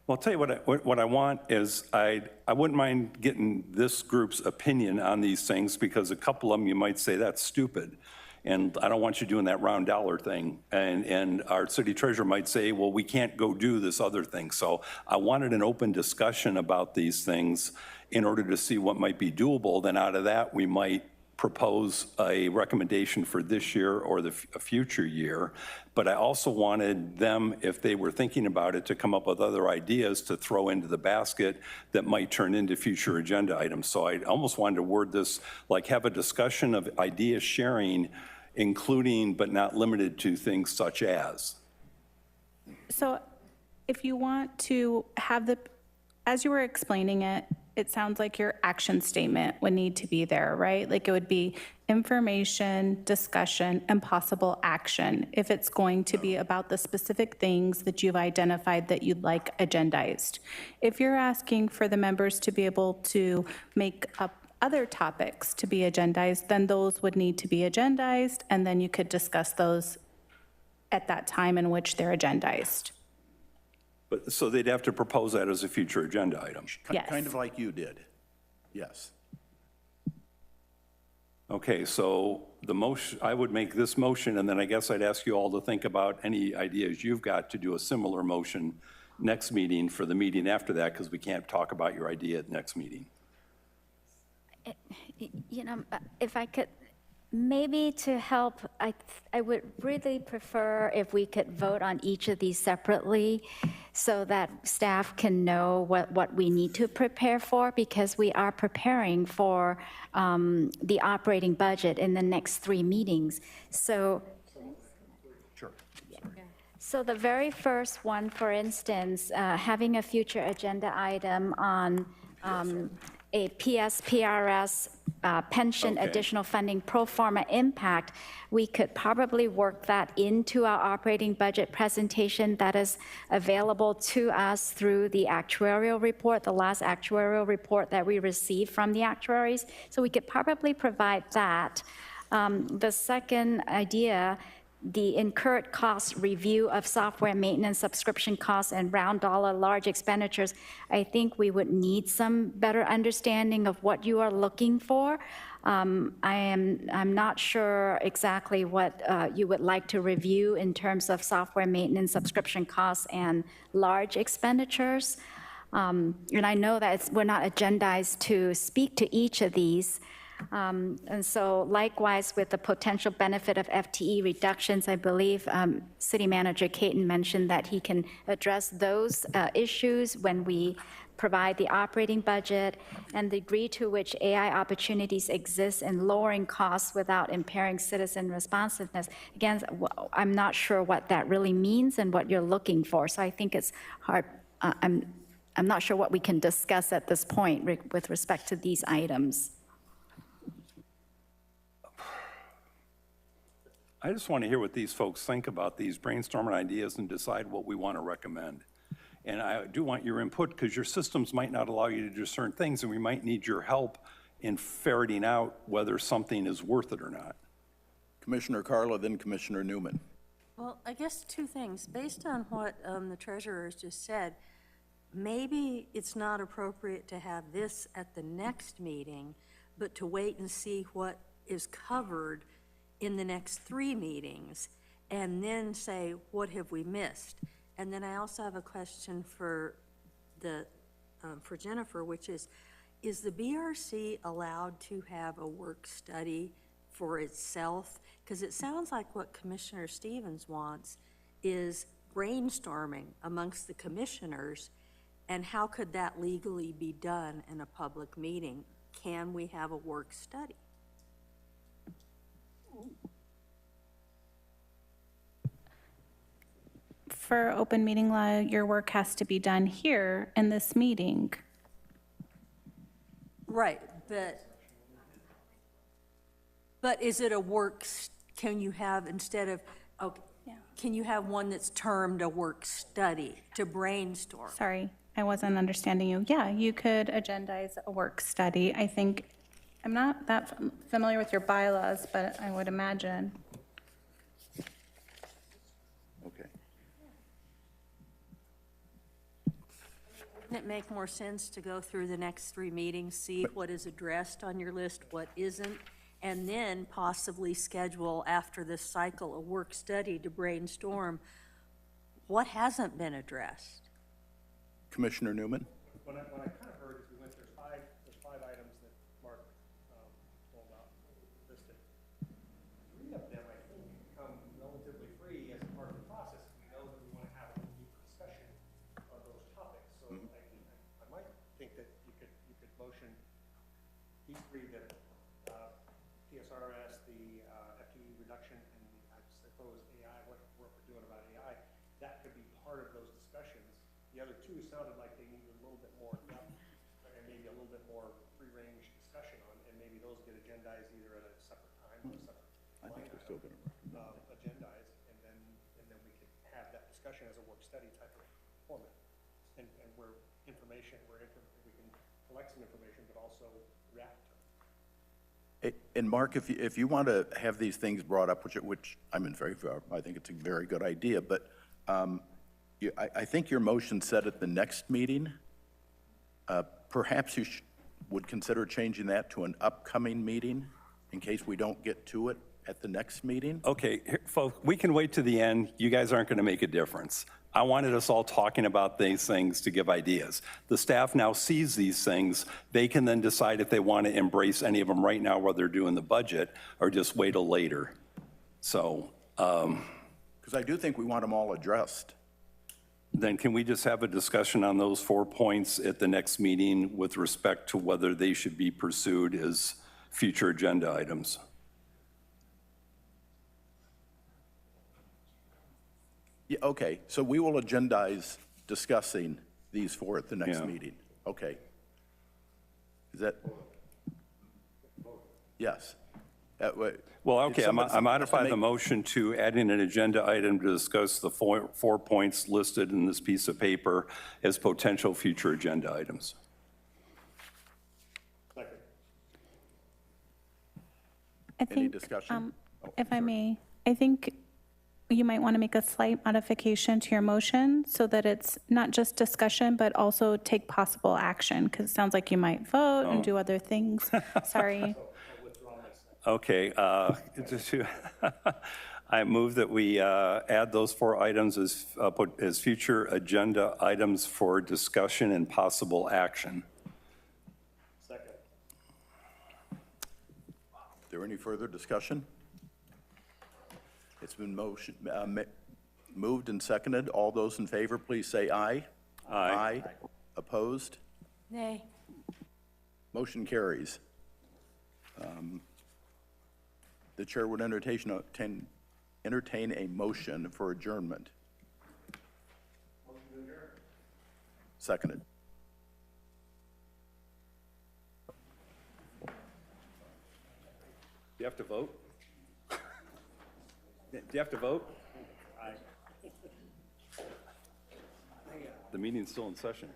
Well, I'll tell you what I want is I wouldn't mind getting this group's opinion on these things, because a couple of them you might say that's stupid. And I don't want you doing that round dollar thing. And our city treasurer might say, well, we can't go do this other thing. So I wanted an open discussion about these things in order to see what might be doable. Then out of that, we might propose a recommendation for this year or a future year. But I also wanted them, if they were thinking about it, to come up with other ideas to throw into the basket that might turn into future agenda items. So I almost wanted to word this like have a discussion of idea sharing, including but not limited to things such as. So if you want to have the, as you were explaining it, it sounds like your action statement would need to be there, right? Like it would be information, discussion, and possible action if it's going to be about the specific things that you've identified that you'd like agendized. If you're asking for the members to be able to make up other topics to be agendized, then those would need to be agendized, and then you could discuss those at that time in which they're agendized. But, so they'd have to propose that as a future agenda item. Yes. Kind of like you did. Yes. Okay, so the motion, I would make this motion, and then I guess I'd ask you all to think about any ideas you've got to do a similar motion next meeting for the meeting after that, because we can't talk about your idea at next meeting. You know, if I could, maybe to help, I would really prefer if we could vote on each of these separately so that staff can know what we need to prepare for, because we are preparing for the operating budget in the next 3 meetings. So, so the very first one, for instance, having a future agenda item on a PSPRS pension additional funding pro forma impact, we could probably work that into our operating budget presentation that is available to us through the actuarial report, the last actuarial report that we received from the actuaries. So we could probably provide that. The second idea, the incurred cost review of software maintenance, subscription costs, and round dollar large expenditures, I think we would need some better understanding of what you are looking for. I'm not sure exactly what you would like to review in terms of software maintenance, subscription costs, and large expenditures. And I know that we're not agendized to speak to each of these. And so likewise, with the potential benefit of FTE reductions, I believe City Manager Caton mentioned that he can address those issues when we provide the operating budget, and the degree to which AI opportunities exist in lowering costs without impairing citizen responsiveness. Again, I'm not sure what that really means and what you're looking for, so I think it's hard. I'm not sure what we can discuss at this point with respect to these items. I just want to hear what these folks think about these brainstorming ideas and decide what we want to recommend. And I do want your input, because your systems might not allow you to do certain things, and we might need your help in ferreting out whether something is worth it or not. Commissioner Carla, then Commissioner Newman. Well, I guess 2 things. Based on what the treasurer has just said, maybe it's not appropriate to have this at the next meeting, but to wait and see what is covered in the next 3 meetings, and then say, what have we missed? And then I also have a question for Jennifer, which is the BRC allowed to have a work study for itself? Because it sounds like what Commissioner Stevens wants is brainstorming amongst the commissioners, and how could that legally be done in a public meeting? Can we have a work study? For open meeting law, your work has to be done here in this meeting. Right, but is it a can you have, instead of, can you have one that's termed a work study to brainstorm? Sorry, I wasn't understanding you. Yeah, you could agendize a work study. I think, I'm not that familiar with your bylaws, but I would imagine. Okay. Wouldn't it make more sense to go through the next 3 meetings, see what is addressed on your list, what isn't, and then possibly schedule after this cycle a work study to brainstorm what hasn't been addressed? Commissioner Newman? What I kind of heard is there's five items that Mark pulled out, listed. 3 of them, I think, become relatively free as a part of the process. We know that we want to have a deeper discussion on those topics. So I might think that you could motion these 3, that PSRS, the FTE reduction, and I suppose AI, what we're doing about AI, that could be part of those discussions. The other 2 sounded like they needed a little bit more depth and maybe a little bit more free-range discussion on, and maybe those get agendized either at a separate time or a separate I think we're still going to. agendized, and then we could have that discussion as a work study type of format. And where we can collect some information, but also react to it. And Mark, if you want to have these things brought up, which I'm in favor of, I think it's a very good idea, but I think your motion said at the next meeting, perhaps you would consider changing that to an upcoming meeting in case we don't get to it at the next meeting? Okay, folks, we can wait to the end. You guys aren't going to make a difference. I wanted us all talking about these things to give ideas. The staff now sees these things. They can then decide if they want to embrace any of them right now while they're doing the budget or just wait till later. So. Because I do think we want them all addressed. Then can we just have a discussion on those 4 points at the next meeting with respect to whether they should be pursued as future agenda items? Yeah, okay, so we will agendize discussing these 4 at the next Yeah. meeting. Okay. Is that? Yes. Well, okay, I somebody modify the make- motion to add in an agenda item to discuss the 4 points listed in this piece of paper as potential future agenda items. I think, discussion? If I may, I think you might want to make a slight modification to your motion so that it's not just discussion, but also take possible action, because it sounds like you might vote and do other things. Sorry. Okay, I move that we add those 4 items as future agenda items for discussion and possible action. Second. Is there any further discussion? It's been moved and seconded. All those in favor, please say aye. Aye. Opposed? Nay. Motion carries. The chair would entertain a motion for adjournment. Seconded. Do you have to vote? Do you have to vote? Aye. The meeting's still in session.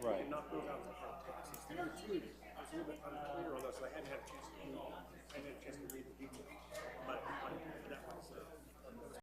Right. Knock those out to taxes. The other 2, I was a little bit unclear on those, so I hadn't had a chance to read the details. But that was